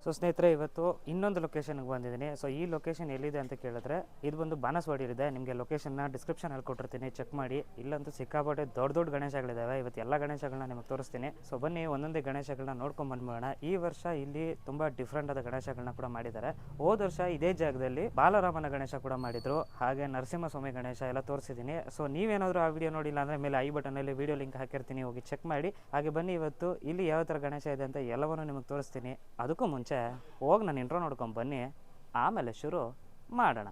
So ಸ್ನೇಹಿತರೆ, ಇವತ್ತು ಇನ್ನೊಂದು ಲೊಕೇಶನ್ಗೆ ಬಂದಿದ್ದೀನಿ. ಸೊ ಈ ಲೊಕೇಶನ್ ಎಲ್ಲಿದೆ ಅಂತ ಕೇಳಿದ್ರೆ, ಇದು ಬಂದು ಬಾನಸವಾಡಿಲಿದೆ. ನಿಮಗೆ ಲೊಕೇಶನ್ನ ಡಿಸ್ಕ್ರಿಪ್ಷನಲ್ಲಿ ಕೊಟ್ಟಿರ್ತೀನಿ, ಚೆಕ್ ಮಾಡಿ. ಇಲ್ಲಂತೂ ಸಿಕ್ಕಾಪಟ್ಟೆ ದೊಡ್ಡ ದೊಡ್ಡ ಗಣೇಶಗಳಿದ್ದಾವೆ. ಇವತ್ತು ಎಲ್ಲ ಗಣೇಶಗಳನ್ನ ನಿಮಗೆ ತೋರಿಸ್ತೀನಿ. ಸೊ ಬನ್ನಿ, ಒಂದೊಂದೇ ಗಣೇಶಗಳನ್ನ ನೋಡ್ಕೊಂಡು ಬಂದ್ಬಿಡೋಣ. ಈ ವರ್ಷ ಇಲ್ಲಿ ತುಂಬ ಡಿಫ್ರೆಂಟ್ ಆದ ಗಣೇಶಗಳನ್ನ ಕೂಡ ಮಾಡಿದ್ದಾರೆ. ಹೋದ ವರ್ಷ ಇದೇ ಜಾಗದಲ್ಲಿ ಬಾಲರಾಮನ ಗಣೇಶ ಕೂಡ ಮಾಡಿದ್ರು, ಹಾಗೆ ನರಸಿಂಹಸ್ವಾಮಿ ಗಣೇಶ ಎಲ್ಲ ತೋರಿಸಿದ್ದೀನಿ. ಸೊ ನೀವೇನಾದರೂ ಆ ವಿಡಿಯೋ ನೋಡಿಲ್ಲ ಅಂದರೆ ಮೇಲೆ ಐ ಬಟನಲ್ಲಿ ವಿಡಿಯೋ ಲಿಂಕ್ ಹಾಕಿರ್ತೀನಿ, ಹೋಗಿ ಚೆಕ್ ಮಾಡಿ. ಹಾಗೆ ಬನ್ನಿ, ಇವತ್ತು ಇಲ್ಲಿ ಯಾವ ಥರ ಗಣೇಶ ಇದೆ ಅಂತ ಎಲ್ಲವನ್ನೂ ನಿಮಗೆ ತೋರಿಸ್ತೀನಿ. ಅದಕ್ಕೂ ಮುಂಚೆ ಹೋಗಿ ನಾನು ಇಂಟ್ರೋ ನೋಡ್ಕೊಂಡು ಬನ್ನಿ, ಆಮೇಲೆ ಶುರು ಮಾಡೋಣ.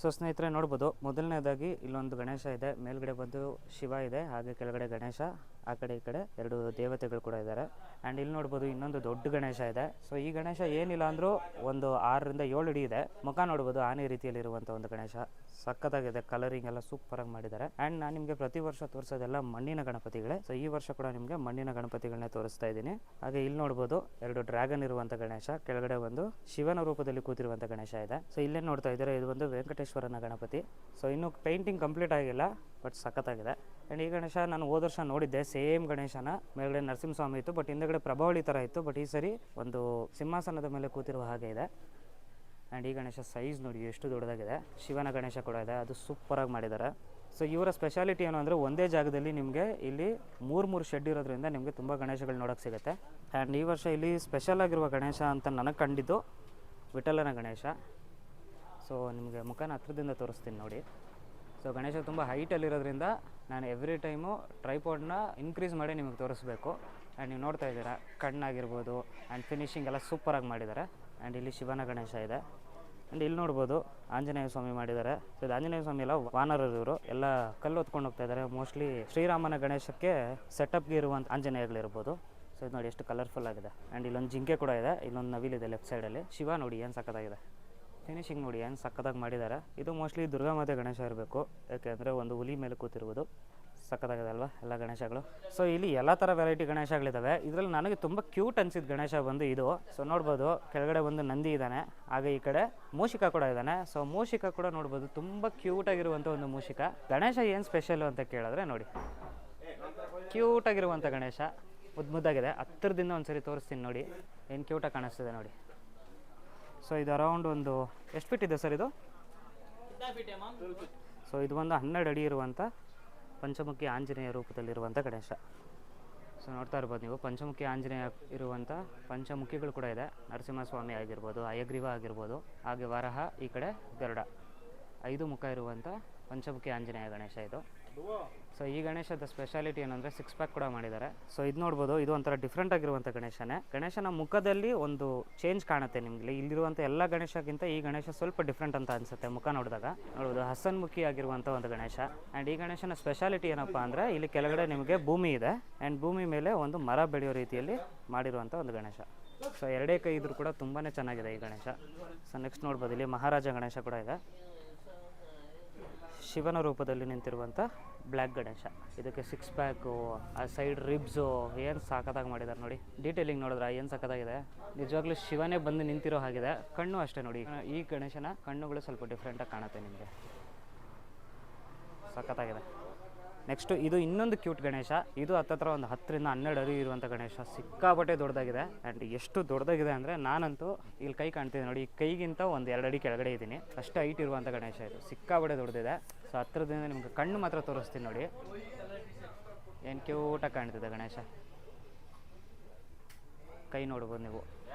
ಸೊ ಸ್ನೇಹಿತರೆ, ನೋಡ್ಬೋದು ಮೊದಲನೇದಾಗಿ ಇಲ್ಲೊಂದು ಗಣೇಶ ಇದೆ. ಮೇಲ್ಗಡೆ ಬಂದು ಶಿವ ಇದೆ, ಹಾಗೆ ಕೆಳಗಡೆ ಗಣೇಶ, ಆ ಕಡೆ ಈ ಕಡೆ ಎರಡು ದೇವತೆಗಳು ಕೂಡ ಇದ್ದಾರೆ. ಆ್ಯಂಡ್ ಇಲ್ಲಿ ನೋಡ್ಬೋದು ಇನ್ನೊಂದು ದೊಡ್ಡ ಗಣೇಶ ಇದೆ. ಸೊ ಈ ಗಣೇಶ ಏನಿಲ್ಲ ಅಂದರೂ ಒಂದು 6 ರಿಂದ 7 ಅಡಿ ಇದೆ. ಮುಖ ನೋಡ್ಬೋದು ಆನೆ ರೀತಿಯಲ್ಲಿರುವಂಥ ಒಂದು ಗಣೇಶ. ಸಖತ್ತಾಗಿದೆ, ಕಲರಿಂಗ್ ಎಲ್ಲ ಸೂಪರಾಗಿ ಮಾಡಿದ್ದಾರೆ. ಆ್ಯಂಡ್ ನಾನು ನಿಮಗೆ ಪ್ರತಿ ವರ್ಷ ತೋರಿಸೋದೆಲ್ಲ ಮಣ್ಣಿನ ಗಣಪತಿಗಳೇ. ಸೊ ಈ ವರ್ಷ ಕೂಡ ನಿಮಗೆ ಮಣ್ಣಿನ ಗಣಪತಿಗಳನ್ನೇ ತೋರಿಸ್ತಾ ಇದ್ದೀನಿ. ಹಾಗೆ ಇಲ್ಲಿ ನೋಡ್ಬೋದು 2 ಡ್ರ್ಯಾಗನ್ ಇರುವಂಥ ಗಣೇಶ, ಕೆಳಗಡೆ ಒಂದು ಶಿವನ ರೂಪದಲ್ಲಿ ಕೂತಿರುವಂಥ ಗಣೇಶ ಇದೆ. ಸೊ ಇಲ್ಲೇ ನೋಡ್ತಾ ಇದ್ದಾರೆ, ಇದು ಒಂದು ವೆಂಕಟೇಶ್ವರನ ಗಣಪತಿ. ಸೊ ಇನ್ನೂ ಪೇಂಟಿಂಗ್ ಕಂಪ್ಲೀಟ್ ಆಗಿಲ್ಲ, ಬಟ್ ಸಖತ್ತಾಗಿದೆ. ಆ್ಯಂಡ್ ಈ ಗಣೇಶ ನಾನು ಹೋದ ವರ್ಷ ನೋಡಿದ್ದೆ, ಸೇಮ್ ಗಣೇಶನ. ಮೇಲ್ಗಡೆ ನರಸಿಂಹಸ್ವಾಮಿ ಇತ್ತು, ಬಟ್ ಹಿಂದೆಗಡೆ ಪ್ರಭಾವಳಿ ಥರ ಇತ್ತು. ಬಟ್ ಈ ಸರಿ ಒಂದು ಸಿಂಹಾಸನದ ಮೇಲೆ ಕೂತಿರುವ ಹಾಗೆ ಇದೆ. ಆ್ಯಂಡ್ ಈ ಗಣೇಶ ಸೈಜ್ ನೋಡಿ ಎಷ್ಟು ದೊಡ್ಡದಾಗಿದೆ. ಶಿವನ ಗಣೇಶ ಕೂಡ ಇದೆ, ಅದು ಸೂಪರಾಗಿ ಮಾಡಿದ್ದಾರೆ. ಸೊ ಇವರ ಸ್ಪೆಷಾಲಿಟಿ ಏನು ಅಂದರೆ, ಒಂದೇ ಜಾಗದಲ್ಲಿ ನಿಮಗೆ ಇಲ್ಲಿ 3 ಶೆಡ್ ಇರೋದ್ರಿಂದ ನಿಮಗೆ ತುಂಬ ಗಣೇಶಗಳು ನೋಡೋಕ್ಕೆ ಸಿಗುತ್ತೆ. ಆ್ಯಂಡ್ ಈ ವರ್ಷ ಇಲ್ಲಿ ಸ್ಪೆಷಲ್ ಆಗಿರುವ ಗಣೇಶ ಅಂತ ನನಗೆ ಕಂಡಿದ್ದು ವಿಠಲನ ಗಣೇಶ. ಸೊ ನಿಮಗೆ ಮುಖನ ಹತ್ರದಿಂದ ತೋರಿಸ್ತೀನಿ ನೋಡಿ. ಸೊ ಗಣೇಶ ತುಂಬ ಹೈಟಲ್ಲಿರೋದ್ರಿಂದ ನಾನು ಎವ್ರಿ ಟೈಮು ಟ್ರೈಪಾಡ್ನ ಇನ್ಕ್ರೀಸ್ ಮಾಡಿ ನಿಮಗೆ ತೋರಿಸ್ಬೇಕು. ಆ್ಯಂಡ್ ನೀವು ನೋಡ್ತಾ ಇದ್ದೀರಾ, ಕಣ್ಣಾಗಿರ್ಬೋದು ಆ್ಯಂಡ್ ಫಿನಿಶಿಂಗ್ ಎಲ್ಲ ಸೂಪರಾಗಿ ಮಾಡಿದ್ದಾರೆ. ಆ್ಯಂಡ್ ಇಲ್ಲಿ ಶಿವನ ಗಣೇಶ ಇದೆ. ಆ್ಯಂಡ್ ಇಲ್ಲಿ ನೋಡ್ಬೋದು ಆಂಜನೇಯ ಸ್ವಾಮಿ ಮಾಡಿದ್ದಾರೆ. ಸೊ ಇದು ಆಂಜನೇಯ ಸ್ವಾಮಿ ಎಲ್ಲ ವಾನರರು, ಇವರು ಎಲ್ಲ ಕಲ್ಲು ಹೊತ್ಕೊಂಡು ಹೋಗ್ತಾ ಇದ್ದಾರೆ. ಮೋಸ್ಟ್ಲಿ ಶ್ರೀರಾಮನ ಗಣೇಶಕ್ಕೆ ಸೆಟಪ್ಗೆ ಇರುವಂಥ ಆಂಜನೇಯಗಳಿರ್ಬೋದು. ಸೊ ಇದು ನೋಡಿ ಎಷ್ಟು ಕಲರ್ಫುಲ್ ಆಗಿದೆ. ಆ್ಯಂಡ್ ಇಲ್ಲೊಂದು ಜಿಂಕೆ ಕೂಡ ಇದೆ, ಇಲ್ಲೊಂದು ನವಿಲಿದೆ ಲೆಫ್ಟ್ ಸೈಡಲ್ಲಿ. ಶಿವ ನೋಡಿ ಏನು ಸಖತ್ತಾಗಿದೆ, ಫಿನಿಶಿಂಗ್ ನೋಡಿ ಏನು ಸಖತ್ತಾಗಿ ಮಾಡಿದ್ದಾರೆ. ಇದು ಮೋಸ್ಟ್ಲಿ ದುರ್ಗಾಮಾತೆ ಗಣೇಶ ಇರಬೇಕು, ಯಾಕೆಂದರೆ ಒಂದು ಹುಲಿ ಮೇಲೆ ಕೂತಿರುವುದು. ಸಖತ್ತಾಗಿದೆ ಅಲ್ವಾ ಎಲ್ಲ ಗಣೇಶಗಳು. ಸೊ ಇಲ್ಲಿ ಎಲ್ಲ ಥರ ವೆರೈಟಿ ಗಣೇಶಗಳಿದ್ದಾವೆ. ಇದರಲ್ಲಿ ನನಗೆ ತುಂಬ ಕ್ಯೂಟ್ ಅನಿಸಿದ ಗಣೇಶ ಬಂದು ಇದು. ಸೊ ನೋಡ್ಬೋದು ಕೆಳಗಡೆ ಒಂದು ನಂದಿ ಇದ್ದಾನೆ, ಹಾಗೆ ಈ ಕಡೆ ಮೂಷಿಕ ಕೂಡ ಇದ್ದಾನೆ. ಸೊ ಮೂಷಿಕ ಕೂಡ ನೋಡ್ಬೋದು, ತುಂಬ ಕ್ಯೂಟಾಗಿರುವಂಥ ಒಂದು ಮೂಷಿಕ. ಗಣೇಶ ಏನು ಸ್ಪೆಷಲ್ಲು ಅಂತ ಕೇಳಿದ್ರೆ ನೋಡಿ, ಕ್ಯೂಟಾಗಿರುವಂಥ ಗಣೇಶ, ಮುದ್ದಾಗಿದೆ. ಹತ್ತಿರದಿಂದ ಒಂದು ಸರಿ ತೋರಿಸ್ತೀನಿ ನೋಡಿ, ಏನು ಕ್ಯೂಟಾಗಿ ಕಾಣಿಸ್ತಿದೆ ನೋಡಿ. ಸೊ ಇದು ಅರೌಂಡ್ ಒಂದು ಎಷ್ಟು ಫೀಟ್ ಇದೆ ಸರ್ ಇದು? ಸೊ ಇದು ಒಂದು 12 ಅಡಿ ಇರುವಂಥ ಪಂಚಮುಖಿ ಆಂಜನೇಯ ರೂಪದಲ್ಲಿರುವಂಥ ಗಣೇಶ. ಸೊ ನೋಡ್ತಾ ಇರ್ಬೋದು ನೀವು, ಪಂಚಮುಖಿ ಆಂಜನೇಯ ಇರುವಂಥ ಪಂಚಮುಖಿಗಳು ಕೂಡ ಇದೆ. ನರಸಿಂಹಸ್ವಾಮಿ ಆಗಿರ್ಬೋದು, ಹಯಗ್ರೀವ ಆಗಿರ್ಬೋದು, ಹಾಗೆ ವರಹ, ಈ ಕಡೆ ಗರುಡ, 5 ಮುಖ ಇರುವಂಥ ಪಂಚಮುಖಿ ಆಂಜನೇಯ ಗಣೇಶ ಇದು. ಸೊ ಈ ಗಣೇಶದ ಸ್ಪೆಷಾಲಿಟಿ ಏನಂದರೆ 6 ಪ್ಯಾಕ್ ಕೂಡ ಮಾಡಿದ್ದಾರೆ. ಸೊ ಇದು ನೋಡ್ಬೋದು, ಇದು ಒಂಥರ ಡಿಫ್ರೆಂಟ್ ಆಗಿರುವಂಥ ಗಣೇಶನೇ. ಗಣೇಶನ ಮುಖದಲ್ಲಿ ಒಂದು ಚೇಂಜ್ ಕಾಣುತ್ತೆ ನಿಮಗೆ. ಇಲ್ಲಿರುವಂಥ ಎಲ್ಲ ಗಣೇಶಕ್ಕಿಂತ ಈ ಗಣೇಶ ಸ್ವಲ್ಪ ಡಿಫ್ರೆಂಟ್ ಅಂತ ಅನಿಸುತ್ತೆ ಮುಖ ನೋಡಿದಾಗ. ನೋಡ್ಬೋದು ಹಸನ್ಮುಖಿ ಆಗಿರುವಂಥ ಒಂದು ಗಣೇಶ. ಆ್ಯಂಡ್ ಈ ಗಣೇಶನ ಸ್ಪೆಷಾಲಿಟಿ ಏನಪ್ಪ ಅಂದರೆ, ಇಲ್ಲಿ ಕೆಳಗಡೆ ನಿಮಗೆ ಭೂಮಿ ಇದೆ, ಆ್ಯಂಡ್ ಭೂಮಿ ಮೇಲೆ ಒಂದು ಮರ ಬೆಳೆಯೋ ರೀತಿಯಲ್ಲಿ ಮಾಡಿರುವಂಥ ಒಂದು ಗಣೇಶ. ಸೊ 2 ಕೈ ಇದ್ರೂ ಕೂಡ ತುಂಬಾ ಚೆನ್ನಾಗಿದೆ ಈ ಗಣೇಶ. ಸೊ ನೆಕ್ಸ್ಟ್ ನೋಡ್ಬೋದು, ಇಲ್ಲಿ ಮಹಾರಾಜ ಗಣೇಶ ಕೂಡ ಇದೆ. ಶಿವನ ರೂಪದಲ್ಲಿ ನಿಂತಿರುವಂಥ ಬ್ಲ್ಯಾಕ್ ಗಣೇಶ. ಇದಕ್ಕೆ 6 ಪ್ಯಾಕು, ಆ ಸೈಡ್ ರಿಬ್ಸು ಏನು ಸಖತ್ತಾಗಿ ಮಾಡಿದ್ದಾರೆ ನೋಡಿ. ಡೀಟೇಲಿಂಗ್ ನೋಡಿದ್ರೆ ಏನು ಸಖತ್ತಾಗಿದೆ. ನಿಜವಾಗ್ಲೂ ಶಿವನೇ ಬಂದು ನಿಂತಿರೋ ಹಾಗಿದೆ. ಕಣ್ಣು ಅಷ್ಟೇ ನೋಡಿ, ಈ ಗಣೇಶನ ಕಣ್ಣುಗಳು ಸ್ವಲ್ಪ ಡಿಫ್ರೆಂಟಾಗಿ ಕಾಣುತ್ತೆ ನಿಮಗೆ, ಸಖತ್ತಾಗಿದೆ. ನೆಕ್ಸ್ಟು ಇದು ಇನ್ನೊಂದು ಕ್ಯೂಟ್ ಗಣೇಶ. ಇದು ಹತ್ತತ್ರ ಒಂದು 10 ರಿಂದ 12 ಅಡಿ ಇರುವಂಥ ಗಣೇಶ. ಸಿಕ್ಕಾಪಟ್ಟೆ ದೊಡ್ಡದಾಗಿದೆ. ಆ್ಯಂಡ್ ಎಷ್ಟು ದೊಡ್ಡದಾಗಿದೆ ಅಂದರೆ, ನಾನಂತೂ ಇಲ್ಲಿ ಕೈ ಕಾಣ್ತಿದೆ ನೋಡಿ, ಈ ಕೈಗಿಂತ ಒಂದು 2 ಅಡಿ ಕೆಳಗಡೆ ಇದ್ದೀನಿ, ಅಷ್ಟು ಹೈಟ್ ಇರುವಂಥ ಗಣೇಶ ಇದು. ಸಿಕ್ಕಾಪಟ್ಟೆ ದೊಡ್ಡದಿದೆ. ಸೊ ಹತ್ತಿರದಿಂದ ನಿಮ್ಗೆ ಕಣ್ಣು ಮಾತ್ರ ತೋರಿಸ್ತೀನಿ ನೋಡಿ, ಏನು ಕ್ಯೂಟಾಗಿ ಕಾಣ್ತಿದೆ ಗಣೇಶ. ಕೈ ನೋಡ್ಬೋದು ನೀವು,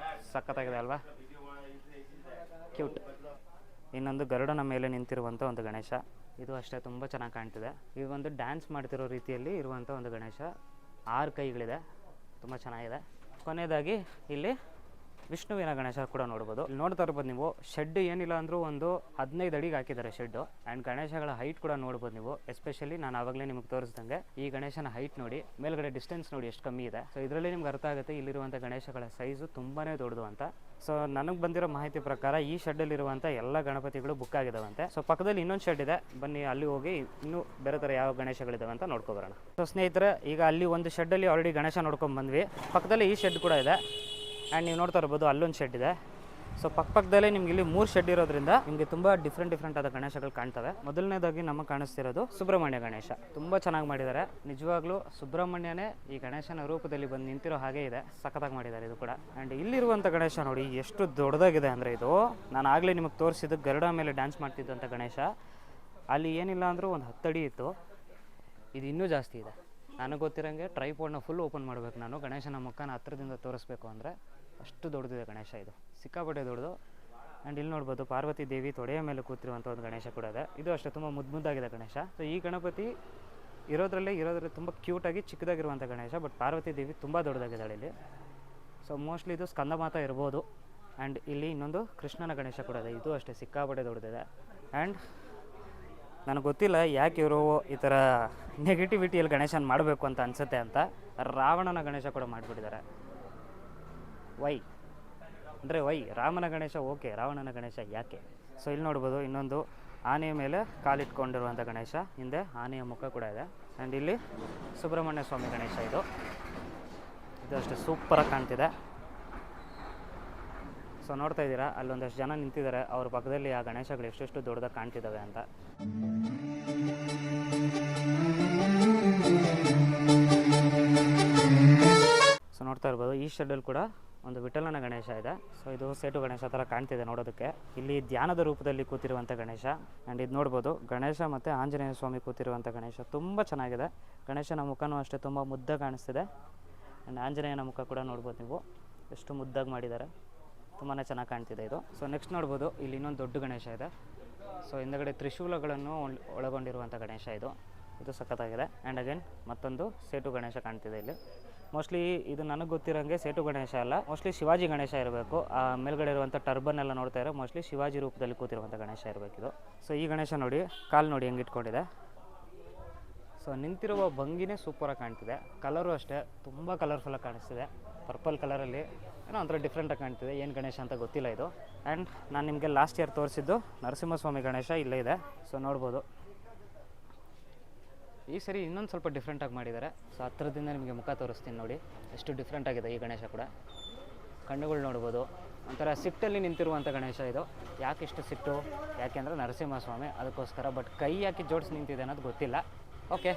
ಸಖತ್ತಾಗಿದೆ ಅಲ್ವಾ, ಕ್ಯೂಟ್. ಇನ್ನೊಂದು ಗರುಡನ ಮೇಲೆ ನಿಂತಿರುವಂಥ ಒಂದು ಗಣೇಶ. ಇದು ಅಷ್ಟೇ ತುಂಬ ಚೆನ್ನಾಗಿ ಕಾಣ್ತಿದೆ. ಇದು ಒಂದು ಡ್ಯಾನ್ಸ್ ಮಾಡ್ತಿರೋ ರೀತಿಯಲ್ಲಿ ಇರುವಂಥ ಒಂದು ಗಣೇಶ. 6 ಕೈಗಳಿದೆ, ತುಂಬ ಚೆನ್ನಾಗಿದೆ. ಕೊನೆಯದಾಗಿ ಇಲ್ಲಿ ವಿಷ್ಣುವಿನ ಗಣೇಶ ಕೂಡ ನೋಡ್ಬೋದು. ಇಲ್ಲಿ ನೋಡ್ತಾ ಇರ್ಬೋದು ನೀವು, ಶೆಡ್ ಏನಿಲ್ಲ ಅಂದರೂ ಒಂದು 15 ಅಡಿಗೆ ಹಾಕಿದ್ದಾರೆ ಶೆಡ್ಡು. ಆ್ಯಂಡ್ ಗಣೇಶಗಳ ಹೈಟ್ ಕೂಡ ನೋಡ್ಬೋದು ನೀವು. ಎಸ್ಪೆಷಲಿ ನಾನು ಆವಾಗಲೇ ನಿಮಗೆ ತೋರಿಸ್ದಂಗೆ ಈ ಗಣೇಶನ ಹೈಟ್ ನೋಡಿ, ಮೇಲ್ಗಡೆ ಡಿಸ್ಟೆನ್ಸ್ ನೋಡಿ ಎಷ್ಟು ಕಮ್ಮಿ ಇದೆ. ಸೊ ಇದರಲ್ಲಿ ನಿಮ್ಗೆ ಅರ್ಥ ಆಗುತ್ತೆ ಇಲ್ಲಿರುವಂಥ ಗಣೇಶಗಳ ಸೈಜು ತುಂಬಾ ದೊಡ್ಡದು ಅಂತ. ಸೊ ನನಗೆ ಬಂದಿರೋ ಮಾಹಿತಿ ಪ್ರಕಾರ ಈ ಶೆಡ್ಡಲ್ಲಿರುವಂಥ ಎಲ್ಲ ಗಣಪತಿಗಳು ಬುಕ್ ಆಗಿದಾವಂತೆ. ಸೊ ಪಕ್ಕದಲ್ಲಿ ಇನ್ನೊಂದು ಶೆಡ್ ಇದೆ, ಬನ್ನಿ ಅಲ್ಲಿ ಹೋಗಿ ಇನ್ನೂ ಬೇರೆ ಥರ ಯಾವ ಗಣೇಶಗಳಿದಾವೆ ಅಂತ ನೋಡ್ಕೊಬರೋಣ. ಸೊ ಸ್ನೇಹಿತರೆ, ಈಗ ಅಲ್ಲಿ ಒಂದು ಶೆಡ್ಡಲ್ಲಿ ಆಲ್ರೆಡಿ ಗಣೇಶ ನೋಡ್ಕೊಂಡು ಬಂದ್ವಿ. ಪಕ್ಕದಲ್ಲಿ ಈ ಶೆಡ್ ಕೂಡ ಇದೆ. ಆ್ಯಂಡ್ ನೀವು ನೋಡ್ತಾ ಇರ್ಬೋದು, ಅಲ್ಲೊಂದು ಶೆಡ್ ಇದೆ. ಸೊ ಪಕ್ಕದಲ್ಲೇ ನಿಮ್ಗೆ ಇಲ್ಲಿ 3 ಶೆಡ್ ಇರೋದ್ರಿಂದ ನಿಮಗೆ ತುಂಬ ಡಿಫ್ರೆಂಟ್ ಆದ ಗಣೇಶಗಳು ಕಾಣ್ತವೆ. ಮೊದಲನೇದಾಗಿ ನಮಗೆ ಕಾಣಿಸ್ತಿರೋದು ಸುಬ್ರಹ್ಮಣ್ಯ ಗಣೇಶ. ತುಂಬ ಚೆನ್ನಾಗಿ ಮಾಡಿದ್ದಾರೆ ನಿಜವಾಗ್ಲೂ. ಸುಬ್ರಹ್ಮಣ್ಯನೇ ಈ ಗಣೇಶನ ರೂಪದಲ್ಲಿ ಬಂದು ನಿಂತಿರೋ ಹಾಗೆ ಇದೆ, ಸಖತ್ತಾಗಿ ಮಾಡಿದ್ದಾರೆ ಇದು ಕೂಡ. ಆ್ಯಂಡ್ ಇಲ್ಲಿರುವಂಥ ಗಣೇಶ ನೋಡಿ ಎಷ್ಟು ದೊಡ್ಡದಾಗಿದೆ ಅಂದರೆ, ಇದು ನಾನು ಆಗಲೇ ನಿಮಗೆ ತೋರಿಸಿದ್ದು ಗರುಡ ಮೇಲೆ ಡ್ಯಾನ್ಸ್ ಮಾಡ್ತಿದ್ದಂಥ ಗಣೇಶ. ಅಲ್ಲಿ ಏನಿಲ್ಲ ಅಂದರೂ ಒಂದು 10 ಅಡಿ ಇತ್ತು, ಇದು ಇನ್ನೂ ಜಾಸ್ತಿ ಇದೆ. ನನಗೆ ಗೊತ್ತಿರೋಂಗೆ ಟ್ರೈಪೋಡ್ನ ಫುಲ್ ಓಪನ್ ಮಾಡಬೇಕು ನಾನು, ಗಣೇಶನ ಮುಖನ ಹತ್ರದಿಂದ ತೋರಿಸ್ಬೇಕು ಅಂದರೆ. ಅಷ್ಟು ದೊಡ್ಡದಿದೆ ಗಣೇಶ, ಇದು ಸಿಕ್ಕಾಪಟ್ಟೆ ದೊಡ್ಡದು. ಆ್ಯಂಡ್ ಇಲ್ಲಿ ನೋಡ್ಬೋದು ಪಾರ್ವತಿ ದೇವಿ ತೊಡೆಯ ಮೇಲೆ ಕೂತಿರುವಂಥ ಒಂದು ಗಣೇಶ ಕೂಡ ಇದೆ. ಇದು ಅಷ್ಟೇ ತುಂಬ ಮುದ್ದಾಗಿದೆ ಗಣೇಶ. ಸೊ ಈ ಗಣಪತಿ ಇರೋದ್ರಲ್ಲಿ ತುಂಬ ಕ್ಯೂಟಾಗಿ ಚಿಕ್ಕದಾಗಿರುವಂಥ ಗಣೇಶ. ಬಟ್ ಪಾರ್ವತಿ ದೇವಿ ತುಂಬ ದೊಡ್ಡದಾಗಿದ್ದಾಳೆ ಇಲ್ಲಿ. ಸೊ ಮೋಸ್ಟ್ಲಿ ಇದು ಸ್ಕಂದ ಮಾತಾ ಇರ್ಬೋದು. ಆ್ಯಂಡ್ ಇಲ್ಲಿ ಇನ್ನೊಂದು ಕೃಷ್ಣನ ಗಣೇಶ ಕೂಡ ಇದೆ, ಇದು ಅಷ್ಟೇ ಸಿಕ್ಕಾಪಟ್ಟೆ ದೊಡ್ಡದಿದೆ. ಆ್ಯಂಡ್ ನನಗೆ ಗೊತ್ತಿಲ್ಲ ಯಾಕೆ ಇವರು ಈ ಥರ ನೆಗೆಟಿವಿಟಿಯಲ್ಲಿ ಗಣೇಶನ ಮಾಡಬೇಕು ಅಂತ ಅನಿಸುತ್ತೆ ಅಂತ ರಾವಣನ ಗಣೇಶ ಕೂಡ ಮಾಡಿಬಿಟ್ಟಿದ್ದಾರೆ. ವೈ ರಾಮನ ಗಣೇಶ ಓಕೆ, ರಾವಣನ ಗಣೇಶ ಯಾಕೆ? ಸೊ ಇಲ್ಲಿ ನೋಡ್ಬೋದು ಇನ್ನೊಂದು ಆನೆಯ ಮೇಲೆ ಕಾಲಿಟ್ಕೊಂಡಿರುವಂಥ ಗಣೇಶ, ಹಿಂದೆ ಆನೆಯ ಮುಖ ಕೂಡ ಇದೆ. ಆ್ಯಂಡ್ ಇಲ್ಲಿ ಸುಬ್ರಹ್ಮಣ್ಯ ಸ್ವಾಮಿ ಗಣೇಶ, ಇದು ಅಷ್ಟೇ ಸೂಪರಾಗಿ ಕಾಣ್ತಿದೆ. ಸೊ ನೋಡ್ತಾ ಇದ್ದೀರಾ ಅಲ್ಲೊಂದಷ್ಟು ಜನ ನಿಂತಿದ್ದಾರೆ, ಅವ್ರ ಪಕ್ಕದಲ್ಲಿ ಆ ಗಣೇಶಗಳು ಎಷ್ಟೆಷ್ಟು ದೊಡ್ಡದಾಗಿ ಕಾಣ್ತಿದ್ದಾವೆ ಅಂತ. ಸೊ ನೋಡ್ತಾ ಇರ್ಬೋದು ಈ ಶೆಡ್ಡಲ್ಲಿ ಕೂಡ ಒಂದು ವಿಠಲನ ಗಣೇಶ ಇದೆ. ಸೊ ಇದು ಸೇಟು ಗಣೇಶ ಥರ ಕಾಣ್ತಿದೆ ನೋಡೋದಕ್ಕೆ. ಇಲ್ಲಿ ಧ್ಯಾನದ ರೂಪದಲ್ಲಿ ಕೂತಿರುವಂಥ ಗಣೇಶ. ಆ್ಯಂಡ್ ಇದು ನೋಡ್ಬೋದು ಗಣೇಶ ಮತ್ತು ಆಂಜನೇಯ ಸ್ವಾಮಿ ಕೂತಿರುವಂಥ ಗಣೇಶ, ತುಂಬ ಚೆನ್ನಾಗಿದೆ. ಗಣೇಶನ ಮುಖನೂ ಅಷ್ಟೇ ತುಂಬ ಮುದ್ದಾಗಿ ಕಾಣಿಸ್ತಿದೆ. ಆ್ಯಂಡ್ ಆಂಜನೇಯನ ಮುಖ ಕೂಡ ನೋಡ್ಬೋದು ನೀವು, ಎಷ್ಟು ಮುದ್ದಾಗಿ ಮಾಡಿದ್ದಾರೆ, ತುಂಬಾ ಚೆನ್ನಾಗಿ ಕಾಣ್ತಿದೆ ಇದು. ಸೊ ನೆಕ್ಸ್ಟ್ ನೋಡ್ಬೋದು ಇಲ್ಲಿ ಇನ್ನೊಂದು ದೊಡ್ಡ ಗಣೇಶ ಇದೆ. ಸೊ ಹಿಂದಗಡೆ ತ್ರಿಶೂಲಗಳನ್ನು ಒಳಗೊಂಡಿರುವಂಥ ಗಣೇಶ ಇದು ಸಖತ್ತಾಗಿದೆ. ಆ್ಯಂಡ್ ಅಗೇನ್ ಮತ್ತೊಂದು ಸೇಟು ಗಣೇಶ ಕಾಣ್ತಿದೆ ಇಲ್ಲಿ. ಮೋಸ್ಟ್ಲಿ ಇದು ನನಗೆ ಗೊತ್ತಿರೋಂಗೆ ಸೇಟು ಗಣೇಶ ಅಲ್ಲ, ಮೋಸ್ಟ್ಲಿ ಶಿವಾಜಿ ಗಣೇಶ ಇರಬೇಕು. ಆ ಮೇಲ್ಗಡೆ ಇರುವಂಥ ಟರ್ಬನ್ ಎಲ್ಲ ನೋಡ್ತಾ ಇರೋ ಮೋಸ್ಟ್ಲಿ ಶಿವಾಜಿ ರೂಪದಲ್ಲಿ ಕೂತಿರುವಂಥ ಗಣೇಶ ಇರಬೇಕಿದು. ಸೊ ಈ ಗಣೇಶ ನೋಡಿ ಕಾಲು ನೋಡಿ ಹೆಂಗೆ ಇಟ್ಕೊಂಡಿದೆ. ಸೊ ನಿಂತಿರುವ ಭಂಗಿನೇ ಸೂಪರಾಗಿ ಕಾಣ್ತಿದೆ. ಕಲರು ಅಷ್ಟೇ ತುಂಬ ಕಲರ್ಫುಲ್ಲಾಗಿ ಕಾಣಿಸ್ತಿದೆ. ಪರ್ಪಲ್ ಕಲರಲ್ಲಿ ಏನೋ ಒಂಥರ ಡಿಫ್ರೆಂಟಾಗಿ ಕಾಣ್ತಿದೆ. ಏನು ಗಣೇಶ ಅಂತ ಗೊತ್ತಿಲ್ಲ ಇದು. ಆ್ಯಂಡ್ ನಾನು ನಿಮಗೆ ಲಾಸ್ಟ್ ಇಯರ್ ತೋರಿಸಿದ್ದು ನರಸಿಂಹಸ್ವಾಮಿ ಗಣೇಶ ಇಲ್ಲೇ ಇದೆ. ಸೊ ನೋಡ್ಬೋದು ಈ ಸರಿ ಇನ್ನೊಂದು ಸ್ವಲ್ಪ ಡಿಫ್ರೆಂಟಾಗಿ ಮಾಡಿದ್ದಾರೆ. ಸೊ ಹತ್ತಿರದಿಂದ ನಿಮಗೆ ಮುಖ ತೋರಿಸ್ತೀನಿ ನೋಡಿ, ಎಷ್ಟು ಡಿಫ್ರೆಂಟಾಗಿದೆ ಈ ಗಣೇಶ ಕೂಡ. ಕಣ್ಣುಗಳು ನೋಡ್ಬೋದು, ಒಂಥರ ಸಿಟ್ಟಲ್ಲಿ ನಿಂತಿರುವಂಥ ಗಣೇಶ ಇದು. ಯಾಕೆ ಇಷ್ಟು ಸಿಟ್ಟು? ಯಾಕೆಂದರೆ ನರಸಿಂಹಸ್ವಾಮಿ ಅದಕ್ಕೋಸ್ಕರ. ಬಟ್ ಕೈ ಯಾಕೆ ಜೋಡಿಸಿ ನಿಂತಿದೆ ಅನ್ನೋದು ಗೊತ್ತಿಲ್ಲ. ಓಕೆ